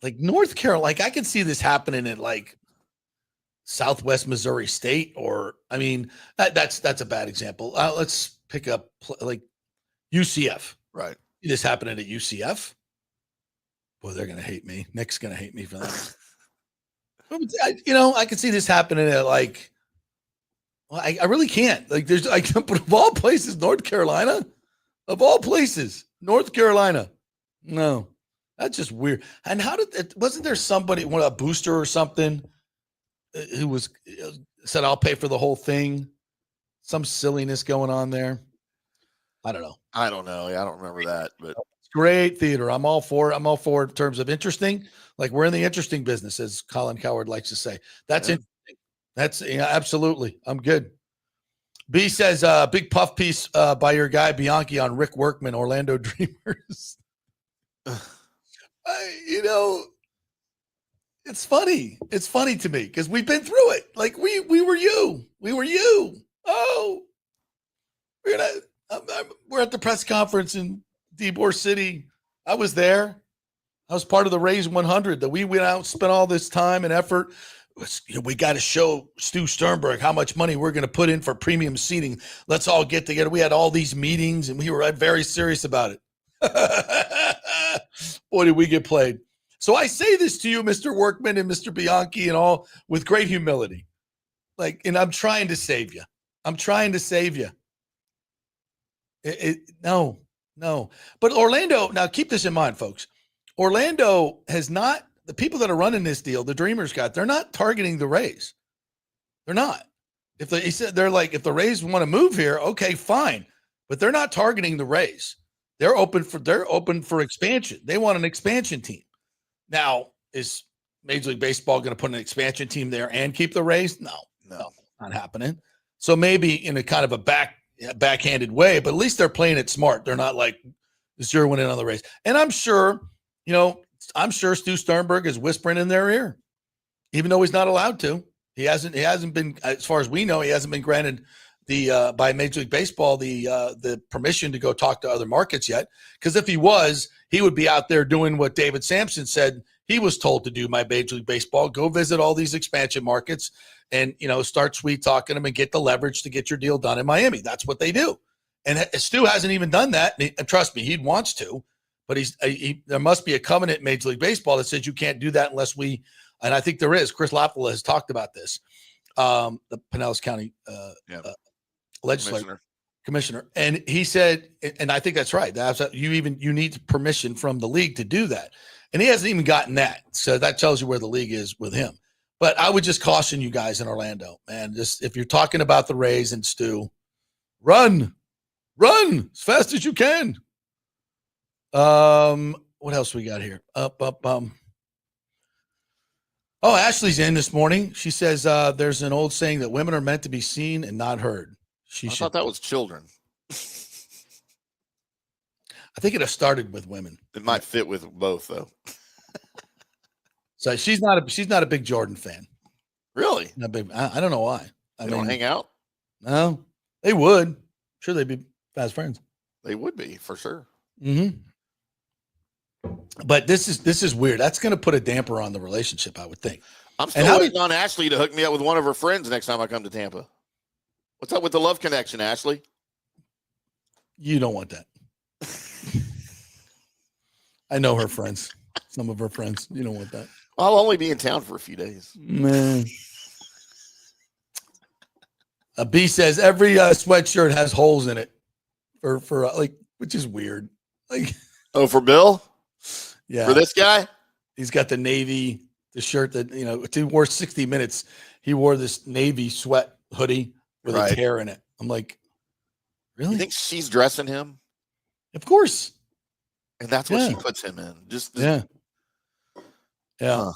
Like North Carolina, like I can see this happening at like Southwest Missouri State, or I mean, that's a bad example. Let's pick up like UCF. Right. See this happening at UCF. Boy, they're gonna hate me. Nick's gonna hate me for that. I can see this happening at like. Well, I really can't. Like, there's but of all places, North Carolina. Of all places, North Carolina. No, that's just weird. And wasn't there somebody, a booster or something, who said, "I'll pay for the whole thing"? Some silliness going on there. I don't know. I don't know. Yeah, I don't remember that, but Great theater. I'm all for it. I'm all for it in terms of interesting. Like, we're in the interesting business, as Colin Coward likes to say. That's interesting. That's absolutely. I'm good. B says, big puff piece by your guy Bianchi on Rick Workman, Orlando Dreamers. It's funny. It's funny to me because we've been through it. Like we were you. We were you. Oh, we're at the press conference in Ybor City. I was there. I was part of the Raise 100 that we went out and spent all this time and effort. We got to show Stu Sternberg how much money we're going to put in for premium seating. Let's all get together. We had all these meetings, and we were very serious about it. Boy, did we get played. So I say this to you, Mr. Workman and Mr. Bianchi, and all with great humility. And I'm trying to save you. No. But Orlando, now keep this in mind, folks. Orlando has not, the people that are running this deal, the Dreamers they're not targeting the Rays. They're not. He said they're like, if the Rays want to move here, okay, fine. But they're not targeting the Rays. They're open for expansion. They want an expansion team. Now, is Major League Baseball going to put an expansion team there and keep the Rays? No, not happening. So maybe in a kind of a backhanded way, but at least they're playing it smart. They're not like zeroing in on the Rays. And I'm sure Stu Sternberg is whispering in their ear, even though he's not allowed to. He hasn't been, as far as we know, he hasn't been granted by Major League Baseball the permission to go talk to other markets yet. Because if he was, he would be out there doing what David Sampson said he was told to do by Major League Baseball: go visit all these expansion markets and start sweet talking them and get the leverage to get your deal done in Miami. That's what they do. And Stu hasn't even done that. And trust me, he wants to, but there must be a covenant in Major League Baseball that says you can't do that unless we. And I think there is. Chris Lappola has talked about this. The Pinellas County legislator, commissioner, and he said, and I think that's right. You need permission from the league to do that, and he hasn't even gotten that. So that tells you where the league is with him. But I would just caution you guys in Orlando, man. Just if you're talking about the Rays and Stu, run as fast as you can. What else we got here? Oh, Ashley's in this morning. She says there's an old saying that women are meant to be seen and not heard. I thought that was children. I think it has started with women. It might fit with both, though. So she's not a big Jordan fan. Really? Not big. I don't know why. They don't hang out? No, they would. I'm sure they'd be fast friends. They would be, for sure. Mm-hmm. But this is weird. That's going to put a damper on the relationship, I would think. I'm still waiting on Ashley to hook me up with one of her friends next time I come to Tampa. What's up with the love connection, Ashley? You don't want that. I know her friends. Some of her friends. You don't want that. I'll only be in town for a few days. Man. B says every sweatshirt has holes in it for which is weird. Oh, for Bill? Yeah. For this guy? He's got the Navy, the shirt that, he wore 60 Minutes. He wore this Navy sweat hoodie with a tear in it. I'm like, really? You think she's dressing him? Of course. And that's what she puts him in. Yeah.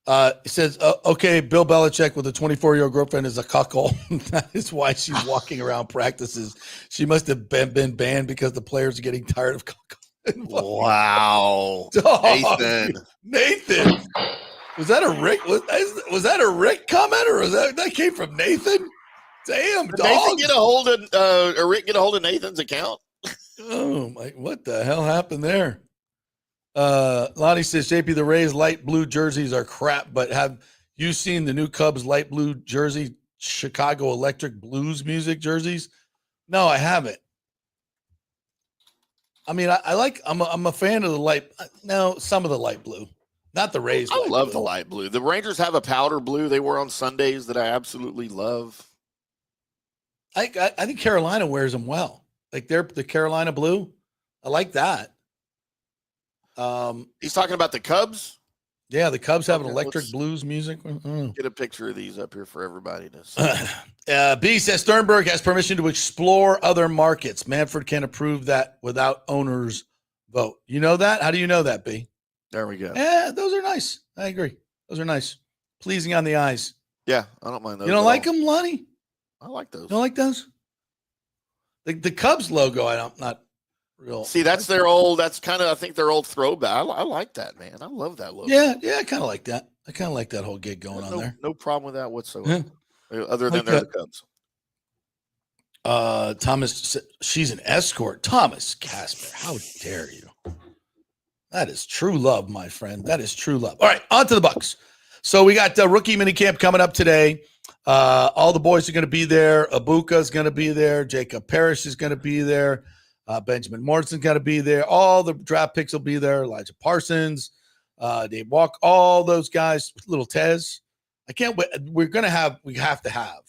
It says, okay, Bill Belichick with a 24-year-old girlfriend is a cuckold. That is why she's walking around practices. She must have been banned because the players are getting tired of cuckold. Wow. Nathan. Was that a Rick? Was that a Rick comment, or was that came from Nathan? Damn, dog. Nathan get a hold of Rick get a hold of Nathan's account? Oh my! What the hell happened there? Lonnie says, JP, the Rays light blue jerseys are crap, but have you seen the new Cubs light blue jersey, Chicago Electric Blues music jerseys? No, I haven't. I mean, I'm a fan of the light. No, some of the light blue, not the Rays. I love the light blue. The Rangers have a powder blue they wear on Sundays that I absolutely love. I think Carolina wears them well. Like the Carolina blue. I like that. He's talking about the Cubs. Yeah, the Cubs have an electric blues music. Get a picture of these up here for everybody to see. B says Sternberg has permission to explore other markets. Manfred can approve that without owners' vote. You know that? How do you know that, B? There we go. Yeah, those are nice. I agree. Those are nice. Pleasing on the eyes. Yeah, I don't mind those. You don't like them, Lonnie? I like those. You don't like those? The Cubs logo, not real. See, that's their old. That's kind of, I think, their old throwback. I like that, man. I love that logo. Yeah, I kind of like that. I kind of like that whole gig going on there. No problem with that whatsoever. Yeah. Other than they're the Cubs. Thomas, she's an escort. Thomas Casper, how dare you? That is true love, my friend. That is true love. All right, on to the Bucs. So we got rookie minicamp coming up today. All the boys are going to be there. Abuka is going to be there. Jacob Parrish is going to be there. Benjamin Morrison's got to be there. All the draft picks will be there. Elijah Parsons, Dave Walk, all those guys. Little Tez. I can't wait. We have to have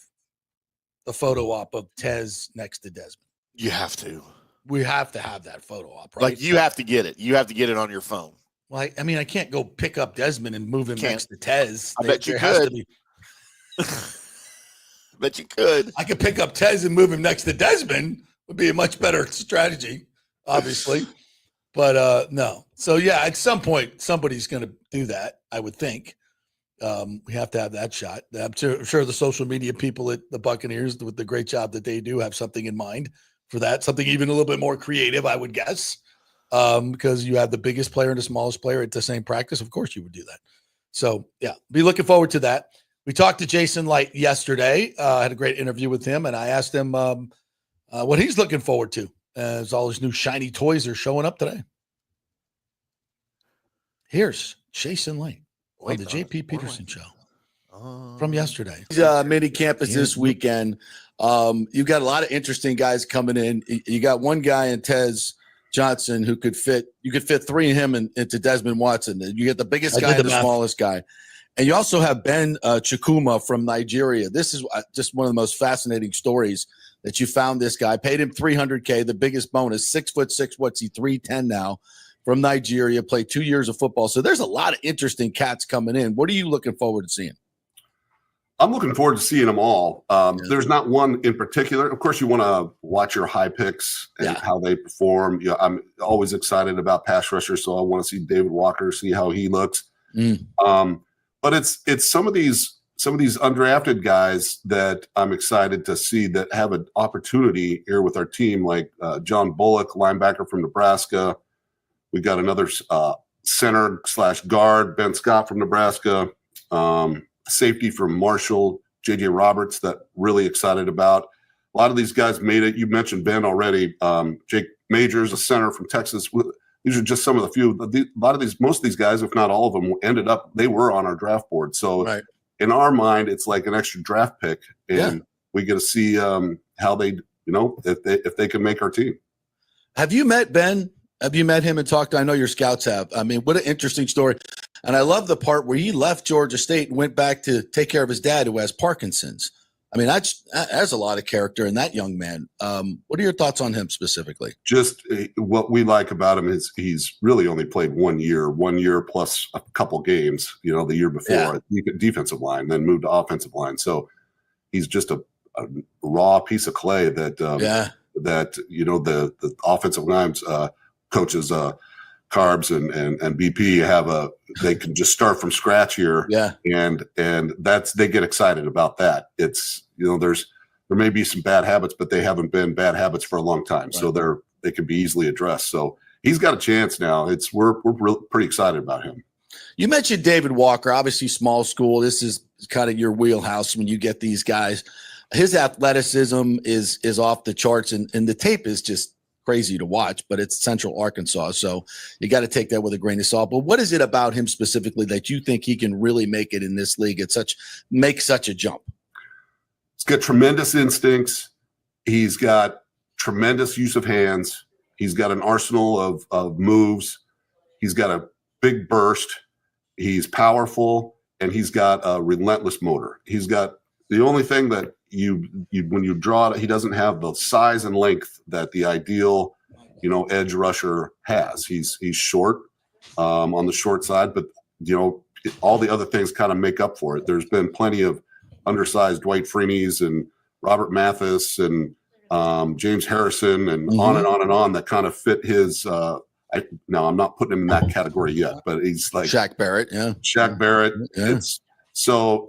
the photo op of Tez next to Desmond. You have to. We have to have that photo op, right? Like, you have to get it. You have to get it on your phone. Well, I mean, I can't go pick up Desmond and move him next to Tez. I bet you could. Bet you could. I could pick up Tez and move him next to Desmond. Would be a much better strategy, obviously. But no. So, yeah, at some point, somebody's going to do that, I would think. We have to have that shot. I'm sure the social media people at the Buccaneers, with the great job that they do, have something in mind for that, something even a little bit more creative, I would guess, because you have the biggest player and the smallest player at the same practice. Of course you would do that. So, yeah, be looking forward to that. We talked to Jason Licht yesterday. I had a great interview with him, and I asked him what he's looking forward to as all his new shiny toys are showing up today. Here's Jason Licht on the JP Peterson Show from yesterday. Mini campus this weekend. You've got a lot of interesting guys coming in. You got one guy in Tez Johnson who could fit. You could fit three of him into Desmond Watson. You get the biggest guy and the smallest guy. And you also have Ben Chukwuma from Nigeria. This is just one of the most fascinating stories that you found this guy. Paid him $300K, the biggest bonus, 6'6", what's he, 310 now, from Nigeria, played 2 years of football. So there's a lot of interesting cats coming in. What are you looking forward to seeing? I'm looking forward to seeing them all. There's not one in particular. Of course, you want to watch your high picks and how they perform. I'm always excited about pass rushers, so I want to see David Walker, see how he looks. But it's some of these undrafted guys that I'm excited to see that have an opportunity here with our team, like John Bullock, linebacker from Nebraska. We got another center/guard, Ben Scott from Nebraska. Safety from Marshall, J.J. Roberts, that really excited about. A lot of these guys made it. You mentioned Ben already. Jake Majors, a center from Texas. These are just some of the few. Most of these guys, if not all of them, they were on our draft board. So in our mind, it's like an extra draft pick, and we get to see how they, if they can make our team. Have you met Ben? Have you met him and talked? I know your scouts have. I mean, what an interesting story. And I love the part where he left Georgia State and went back to take care of his dad who has Parkinson's. I mean, that's a lot of character in that young man. What are your thoughts on him specifically? Just what we like about him is he's really only played 1 year plus a couple games, the year before, defensive line, then moved to offensive line. So he's just a raw piece of clay that the offensive lines coaches Carbs and BP they can just start from scratch here. And they get excited about that. It's, there may be some bad habits, but they haven't been bad habits for a long time. Right. So they can be easily addressed. So he's got a chance now. We're pretty excited about him. You mentioned David Walker, obviously small school. This is kind of your wheelhouse when you get these guys. His athleticism is off the charts, and the tape is just crazy to watch, but it's Central Arkansas, so you got to take that with a grain of salt. But what is it about him specifically that you think he can really make it in this league make such a jump? He's got tremendous instincts. He's got tremendous use of hands. He's got an arsenal of moves. He's got a big burst. He's powerful, and he's got a relentless motor. He's got the only thing that when you draw it, he doesn't have the size and length that the ideal, edge rusher has. He's short on the short side, but all the other things kind of make up for it. There's been plenty of undersized Dwight Freeney's and Robert Mathis and James Harrison and on and on and on that kind of fit his. Now I'm not putting him in that category yet, but he's like Shaq Barrett, Shaq Barrett. Yeah.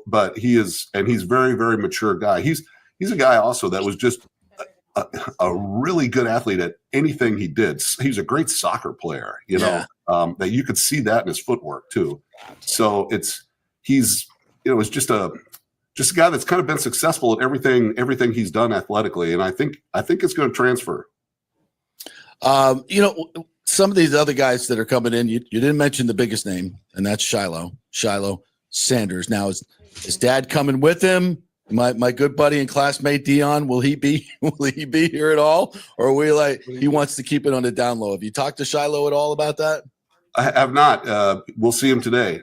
But he's very, very mature guy. He's a guy also that was just a really good athlete at anything he did. He's a great soccer player, that you could see that in his footwork too. So it's just a guy that's kind of been successful at everything he's done athletically. And I think it's going to transfer. Some of these other guys that are coming in, you didn't mention the biggest name, and that's Shiloh Sanders. Now, is his dad coming with him? My good buddy and classmate Dion, will he be here at all, or are we he wants to keep it on the down low? Have you talked to Shiloh at all about that? I have not. We'll see him today.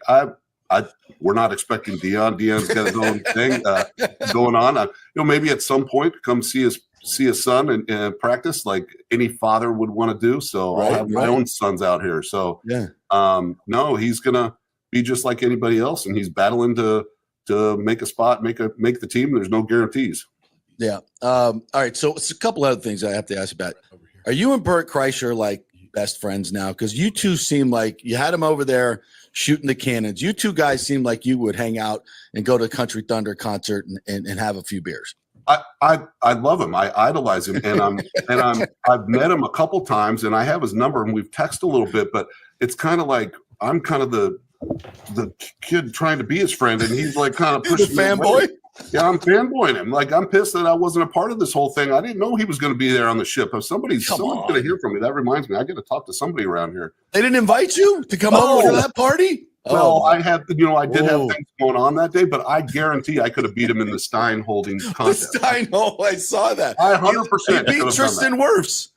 We're not expecting Deion. Deion's got his own thing going on. Maybe at some point come see his son and practice like any father would want to do. So I have my own sons out here. So no, he's gonna be just like anybody else, and he's battling to make a spot, make the team. There's no guarantees. Yeah. All right. So it's a couple other things I have to ask about. Are you and Bert Kreischer like best friends now? Because you two seem like you had him over there shooting the cannons. You two guys seem like you would hang out and go to a Country Thunder concert and have a few beers. I love him. I idolize him, and I've met him a couple times, and I have his number, and we've texted a little bit. But it's kind of like I'm kind of the kid trying to be his friend, and he's like kind of pushing the fanboy. Yeah, I'm fanboying him. Like, I'm pissed that I wasn't a part of this whole thing. I didn't know he was going to be there on the ship. If someone's going to hear from me, that reminds me. I got to talk to somebody around here. They didn't invite you to come over to that party? Well, I did have things going on that day, but I guarantee I could have beat him in the Stein holding contest. The Stein hole, I saw that. I 100% beat Tristan Wirfs.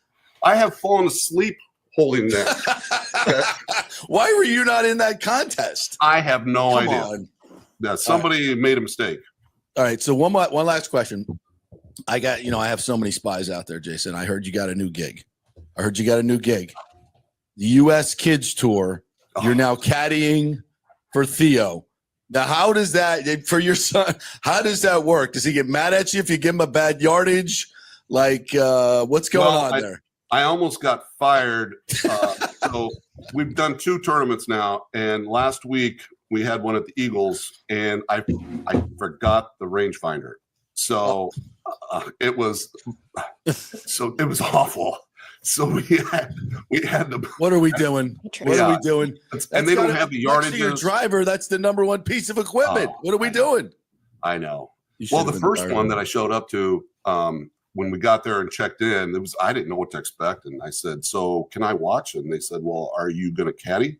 I have fallen asleep holding that. Why were you not in that contest? I have no idea. On. Yeah, somebody made a mistake. All right, so one last question. I have so many spies out there, Jason. I heard you got a new gig. The U.S. Kids Tour. You're now caddying for Theo. Now, how does that for your son? How does that work? Does he get mad at you if you give him a bad yardage? Like, what's going on there? I almost got fired. So we've done 2 tournaments now, and last week we had one at the Eagles, and I forgot the rangefinder. So it was awful. So we had the. What are we doing? What are we doing? And they don't have the yardage. Your driver, that's the number one piece of equipment. What are we doing? I know. Well, the first one that I showed up to, when we got there and checked in, I didn't know what to expect, and I said, "So can I watch?" And they said, "Well, are you going to caddy?"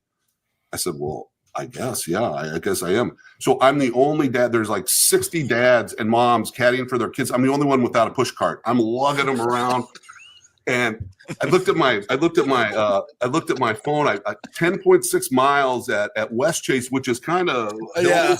I said, "Well, I guess, yeah, I guess I am." So I'm the only dad. There's like 60 dads and moms caddying for their kids. I'm the only one without a push cart. I'm lugging them around. And I looked at my phone. I 10.6 miles at West Chase, which is kind of yeah.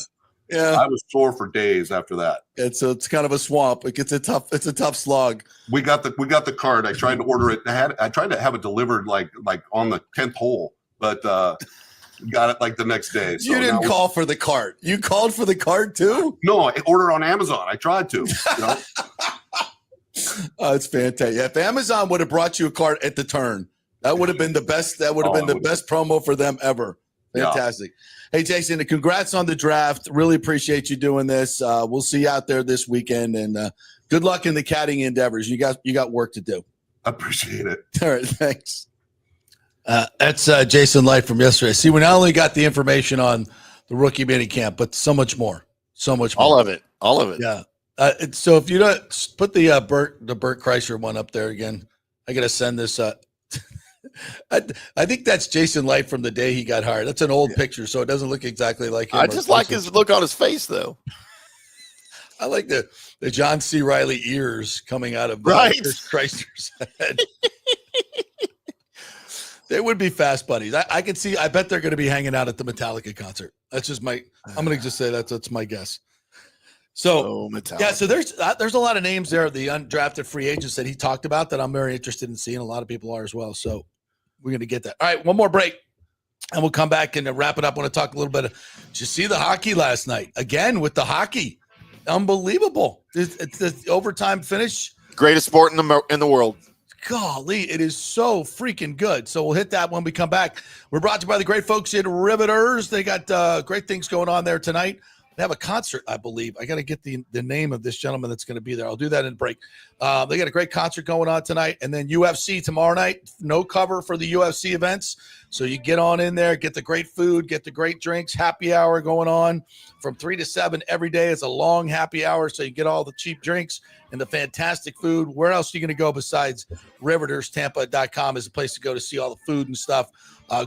I was sore for days after that. It's kind of a swamp. It's a tough slog. We got the cart. I tried to order it. I tried to have it delivered like on the 10th hole, but got it like the next day. So you didn't call for the cart. You called for the cart too? No, I ordered on Amazon. I tried to. Oh, it's fantastic. Yeah, if Amazon would have brought you a cart at the turn, that would have been the best. That would have been the best promo for them ever. Fantastic. Yeah. Hey, Jason, congrats on the draft. Really appreciate you doing this. We'll see you out there this weekend, and good luck in the caddying endeavors. You got work to do. I appreciate it. All right, thanks. That's Jason Licht from yesterday. See, we not only got the information on the rookie mini camp, but so much more. All of it. Yeah. So if you don't put the Bert Kreischer one up there again, I got to send this. I think that's Jason Licht from the day he got hired. That's an old picture, so it doesn't look exactly like him. I just like his look on his face, though. I like the John C. Reilly ears coming out of Kreischer's head. They would be fast buddies. I can see. I bet they're going to be hanging out at the Metallica concert. That's just I'm going to just say that's my guess. So there's a lot of names there, the undrafted free agents that he talked about that I'm very interested in seeing. A lot of people are as well. So we're going to get that. All right, one more break, and we'll come back and wrap it up. I want to talk a little bit. Did you see the hockey last night? Again with the hockey, unbelievable! It's the overtime finish. Greatest sport in the world. Golly, it is so freaking good. So we'll hit that when we come back. We're brought to you by the great folks at Riveters. They got great things going on there tonight. They have a concert, I believe. I got to get the name of this gentleman that's going to be there. I'll do that in break. They got a great concert going on tonight. And then UFC tomorrow night. No cover for the UFC events. So you get on in there, get the great food, get the great drinks. Happy hour going on from 3 to 7 every day. It's a long happy hour, so you get all the cheap drinks and the fantastic food. Where else are you going to go besides RivetersTampa.com is a place to go to see all the food and stuff.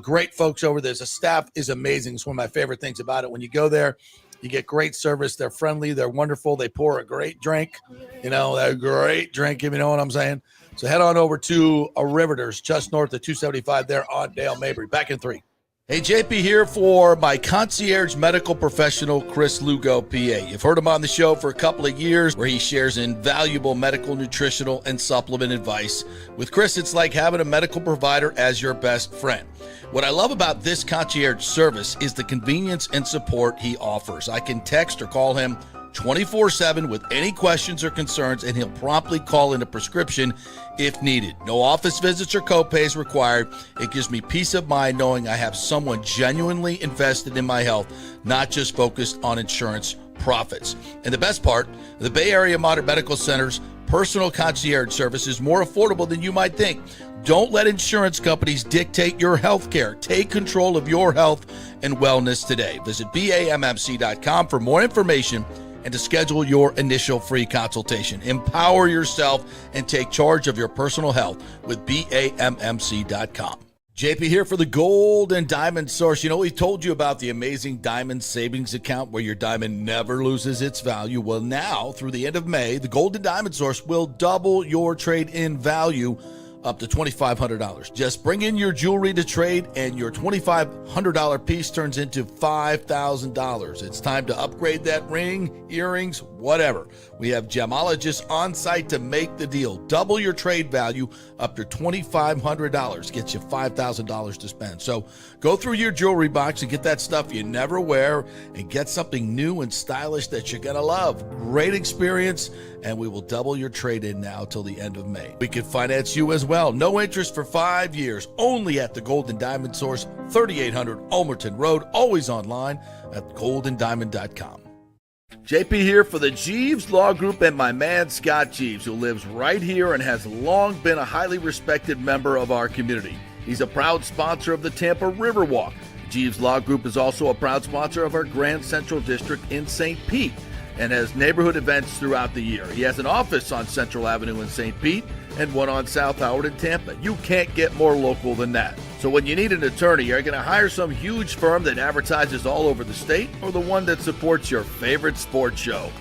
Great folks over there. The staff is amazing. It's one of my favorite things about it. When you go there, you get great service. They're friendly. They're wonderful. They pour a great drink. A great drink, if you know what I'm saying. So head on over to a Riveters just north of 275 there on Dale Mabry. Back in 3. Hey, JP here for my concierge medical professional, Chris Lugo, PA. You've heard him on the show for a couple of years where he shares invaluable medical, nutritional, and supplement advice. With Chris, it's like having a medical provider as your best friend. What I love about this concierge service is the convenience and support he offers. I can text or call him 24/7 with any questions or concerns, and he'll promptly call in a prescription if needed. No office visits or copays required. It gives me peace of mind knowing I have someone genuinely invested in my health, not just focused on insurance profits. And the best part, the Bay Area Modern Medical Center's personal concierge service is more affordable than you might think. Don't let insurance companies dictate your health care. Take control of your health and wellness today. Visit BAMMC.com for more information and to schedule your initial free consultation. Empower yourself and take charge of your personal health with BAMMC.com. JP here for the Gold and Diamond Source. You know, we told you about the amazing Diamond Savings Account where your diamond never loses its value. Well, now, through the end of May, the Gold and Diamond Source will double your trade-in value up to $2,500. Just bring in your jewelry to trade and your $2,500 piece turns into $5,000. It's time to upgrade that ring, earrings, whatever. We have gemologists on site to make the deal. Double your trade value up to $2,500. Gets you $5,000 to spend. So go through your jewelry box and get that stuff you never wear and get something new and stylish that you're going to love. Great experience, and we will double your trade-in now till the end of May. We can finance you as well. No interest for 5 years. Only at the Gold and Diamond Source, 3800 Ulmerton Road. Always online at goldanddiamond.com. JP here for the Jeeves Law Group and my man Scott Jeeves, who lives right here and has long been a highly respected member of our community. He's a proud sponsor of the Tampa Riverwalk. Jeeves Law Group is also a proud sponsor of our Grand Central District in St. Pete and has neighborhood events throughout the year. He has an office on Central Avenue in St. Pete and one on South Howard in Tampa. You can't get more local than that. So when you need an attorney, are you going to hire some huge firm that advertises all over the state or the one that supports your favorite sports show?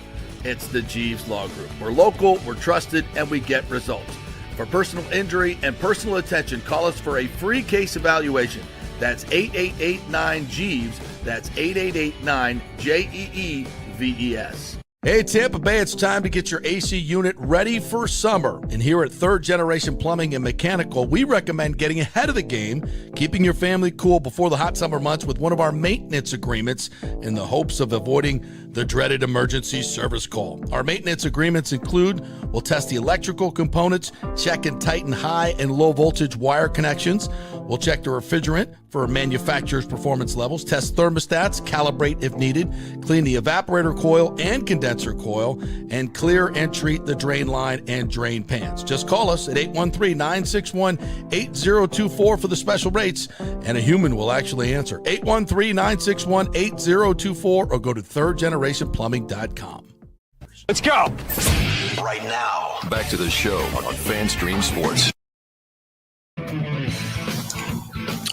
It's the Jeeves Law Group. We're local, we're trusted, and we get results. For personal injury and personal attention, call us for a free case evaluation. That's 8889-JEEVES. That's 8889-JEEVES. Hey, Tampa Bay, it's time to get your AC unit ready for summer. And here at Third Generation Plumbing and Mechanical, we recommend getting ahead of the game, keeping your family cool before the hot summer months with one of our maintenance agreements in the hopes of avoiding the dreaded emergency service call. Our maintenance agreements include, we'll test the electrical components, check and tighten high and low voltage wire connections. We'll check the refrigerant for manufacturer's performance levels, test thermostats, calibrate if needed, clean the evaporator coil and condenser coil, and clear and treat the drain line and drain pans. Just call us at 813-961-8024 for the special rates, and a human will actually answer. 813-961-8024 or go to thirdgenerationplumbing.com. Let's go. Right now. Back to the show on FanStream Sports.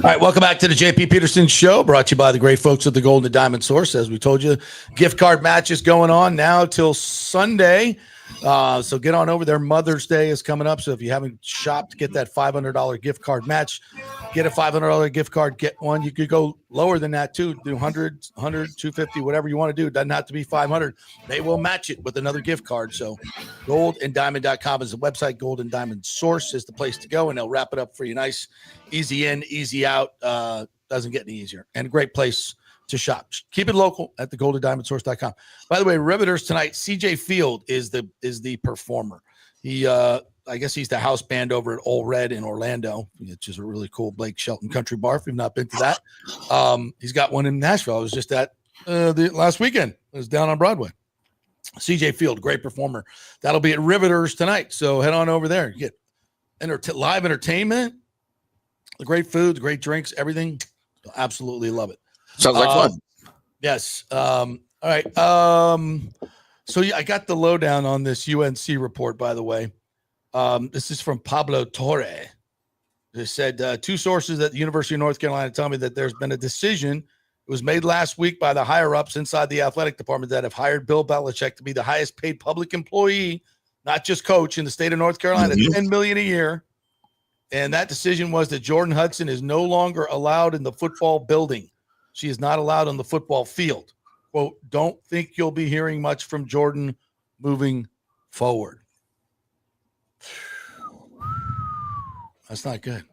All right, welcome back to the JP Peterson Show, brought to you by the great folks at the Gold and Diamond Source. As we told you, gift card match is going on now till Sunday. So get on over there. Mother's Day is coming up. So if you haven't shopped, get that $500 gift card match. Get a $500 gift card, get one. You could go lower than that too. Do 100, 250, whatever you want to do. It doesn't have to be 500. They will match it with another gift card. So goldanddiamond.com is the website. Gold and Diamond Source is the place to go, and they'll wrap it up for you nice. Easy in, easy out. Doesn't get any easier. And a great place to shop. Keep it local at the goldanddiamondsource.com. By the way, Riveters tonight, CJ Field is the performer. He I guess he's the house band over at Old Red in Orlando, which is a really cool Blake Shelton country bar if you've not been to that. He's got one in Nashville. I was just at the last weekend. It was down on Broadway. CJ Field, great performer. That'll be at Riveters tonight. So head on over there. You get live entertainment, the great food, the great drinks, everything. Absolutely love it. Sounds like fun. Yes. All right. So yeah, I got the lowdown on this UNC report, by the way. This is from Pablo Torre. They said two sources at the University of North Carolina tell me that there's been a decision. It was made last week by the higher-ups inside the athletic department that have hired Bill Belichick to be the highest-paid public employee, not just coach, in the state of North Carolina, $10 million a year. And that decision was that Jordan Hudson is no longer allowed in the football building. She is not allowed on the football field. Quote, don't think you'll be hearing much from Jordan moving forward. That's not good.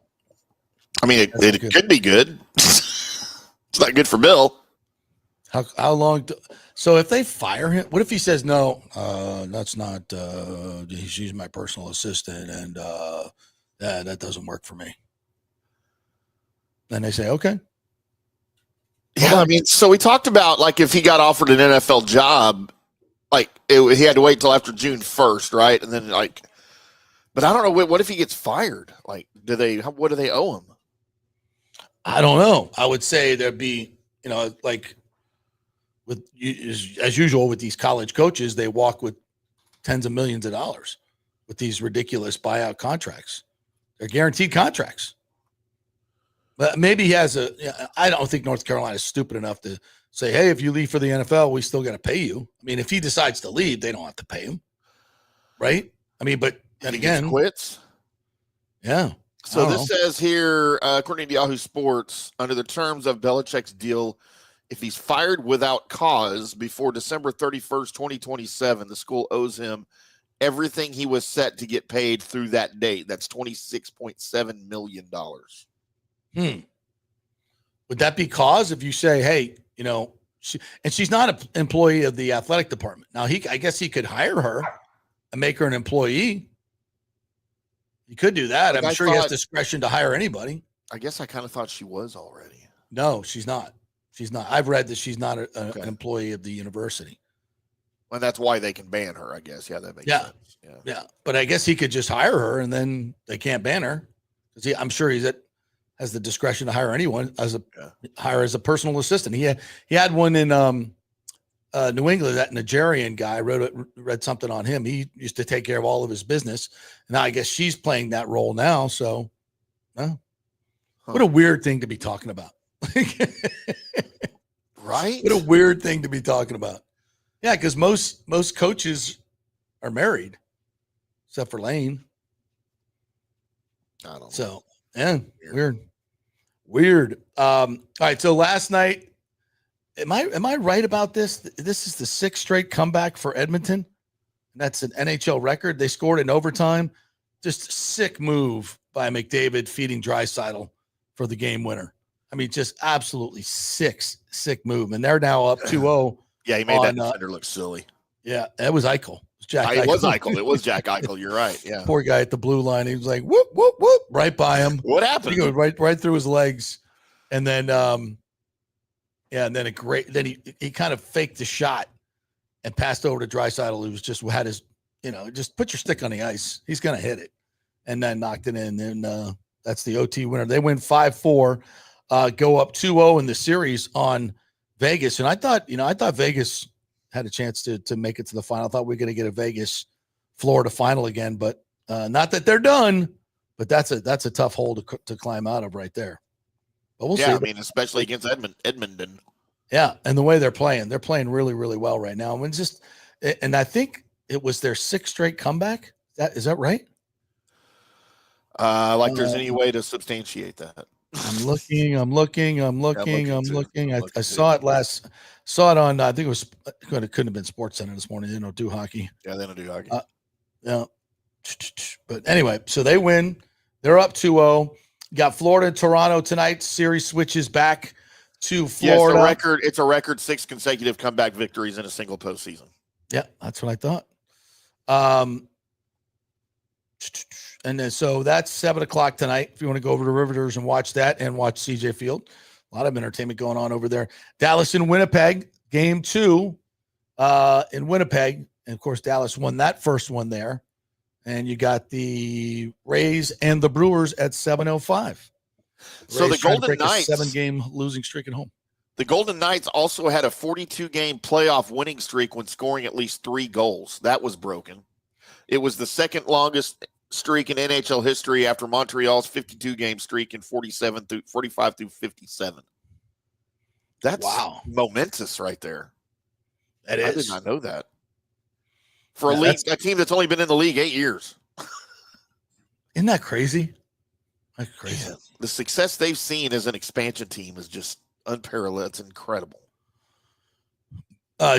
I mean, it could be good. It's not good for Bill. How long? So if they fire him, what if he says, no, that's not, she's my personal assistant, and that doesn't work for me. Then they say, okay. Yeah, I mean, so we talked about, like, if he got offered an NFL job, like, he had to wait till after June 1st, right? And then, like, but I don't know, what if he gets fired? Like, what do they owe him? I don't know. I would say there'd be, like, as usual with these college coaches, they walk with tens of millions of dollars with these ridiculous buyout contracts. They're guaranteed contracts. But maybe he has I don't think North Carolina is stupid enough to say, hey, if you leave for the NFL, we still got to pay you. I mean, if he decides to leave, they don't have to pay him. Right? I mean, but and again, quits. Yeah. So this says here, according to Yahoo Sports, under the terms of Belichick's deal, if he's fired without cause before December 31st, 2027, the school owes him everything he was set to get paid through that date. That's $26.7 million. Would that be cause if you say, hey, she's not an employee of the athletic department. Now, I guess he could hire her and make her an employee. He could do that. I'm sure he has discretion to hire anybody. I guess I kind of thought she was already. No, she's not. She's not. I've read that she's not an employee of the university. And that's why they can ban her, I guess. Yeah, that makes sense. Yeah. But I guess he could just hire her and then they can't ban her. I'm sure has the discretion to hire anyone as a personal assistant. He had one in New England, that Nigerian guy. Read something on him. He used to take care of all of his business. Now I guess she's playing that role now. So, what a weird thing to be talking about. Right? What a weird thing to be talking about. Yeah, because most coaches are married, except for Lane. I don't know. So, yeah, weird. All right, so last night, am I right about this? This is the 6th straight comeback for Edmonton. That's an NHL record. They scored in overtime. Just sick move by McDavid feeding Draisaitl for the game winner. I mean, just absolutely sick move. And they're now up 2-0. Yeah, he made that defender look silly. Yeah, that was Eichel. It was Jack Eichel. You're right. Yeah. Poor guy at the blue line. He was like, whoop, whoop, whoop, right by him. What happened? He goes right through his legs. And then, and then he kind of faked the shot and passed over to Draisaitl, who was just had his, just put your stick on the ice. He's going to hit it. And then knocked it in. And that's the OT winner. They win 5-4, go up 2-0 in the series on Vegas. And I thought Vegas had a chance to make it to the final. I thought we were going to get a Vegas-Florida final again, but not that they're done, but that's a tough hole to climb out of right there. But we'll see. I mean, especially against Edmonton. Yeah, and the way they're playing really, really well right now. And I think it was their 6th straight comeback. Is that right? There's any way to substantiate that. I'm looking. I saw it on, I think it couldn't have been Sports Center this morning. They don't do hockey. Yeah, they don't do hockey. Yeah. But anyway, so they win. They're up 2-0. Got Florida and Toronto tonight. Series switches back to Florida. Yeah, it's a record 6 consecutive comeback victories in a single postseason. Yeah, that's what I thought. And then so that's 7:00 tonight. If you want to go over to Riveters and watch that and watch CJ Field, a lot of entertainment going on over there. Dallas and Winnipeg, game 2 in Winnipeg. And of course, Dallas won that first one there. And you got the Rays and the Brewers at 7:05. So the Golden Knights, 7-game losing streak at home. The Golden Knights also had a 42-game playoff winning streak when scoring at least 3 goals. That was broken. It was the second longest streak in NHL history after Montreal's 52-game streak in 45 through 57. That's momentous right there. That is. I did not know that. For a team that's only been in the league 8 years. Isn't that crazy? That's crazy. Man, the success they've seen as an expansion team is just unparalleled. It's incredible.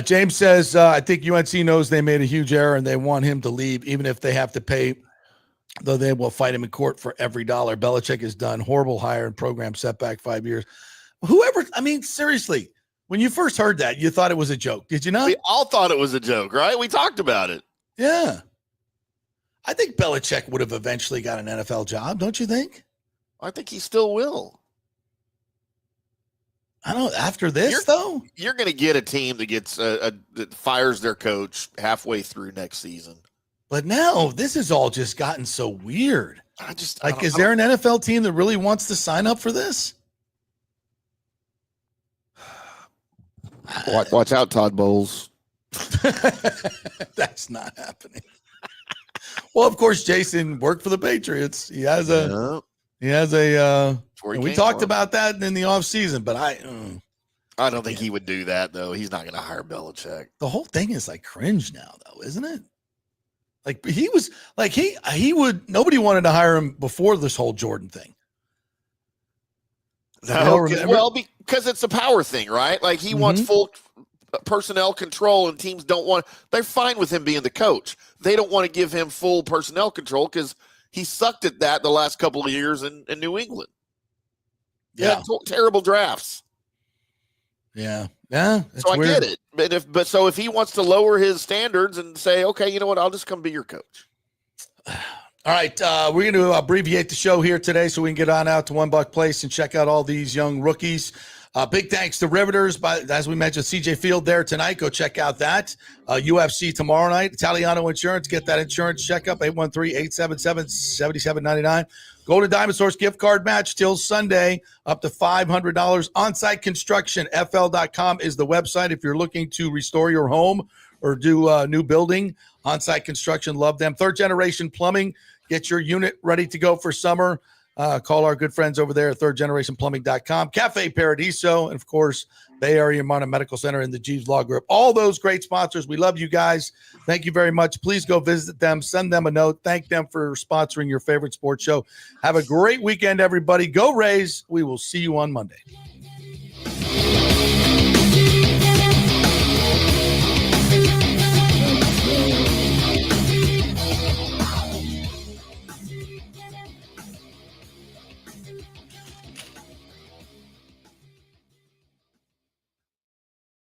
James says, I think UNC knows they made a huge error and they want him to leave, even if they have to pay, though they will fight him in court for every dollar. Belichick has done horrible hire and program setback 5 years. Seriously, when you first heard that, you thought it was a joke. Did you not? We all thought it was a joke, right? We talked about it. Yeah. I think Belichick would have eventually got an NFL job, don't you think? I think he still will. I don't. After this, though, you're going to get a team that gets that fires their coach halfway through next season. But now this has all just gotten so weird. Is there an NFL team that really wants to sign up for this? Watch out, Todd Bowles. That's not happening. Well, of course, Jason worked for the Patriots. He has a. We talked about that in the offseason, but I don't think he would do that, though. He's not going to hire Belichick. The whole thing is like cringe now, though, isn't it? Like he was like he would. Nobody wanted to hire him before this whole Jordan thing. No, because it's a power thing, right? Like he wants full personnel control, and teams don't want. They're fine with him being the coach. They don't want to give him full personnel control because he sucked at that the last couple of years in New England. Yeah, terrible drafts. Yeah. So I get it, but if he wants to lower his standards and say, okay, you know what, I'll just come be your coach. All right, we're going to abbreviate the show here today so we can get on out to One Buck Place and check out all these young rookies. Big thanks to Riveters, as we mentioned, CJ Field there tonight. Go check out that. UFC tomorrow night. Italiano Insurance. Get that insurance checkup, 813-877-7799. Go to Diamond Source gift card match till Sunday, up to $500. On-site construction, FL.com is the website if you're looking to restore your home or do new building. On-site construction, love them. Third Generation Plumbing. Get your unit ready to go for summer. Call our good friends over there at thirdgenerationplumbing.com. Cafe Paradiso, and of course, Bay Area Modern Medical Center and the Jeeves Law Group. All those great sponsors. We love you guys. Thank you very much. Please go visit them. Send them a note. Thank them for sponsoring your favorite sports show. Have a great weekend, everybody. Go Rays. We will see you on Monday.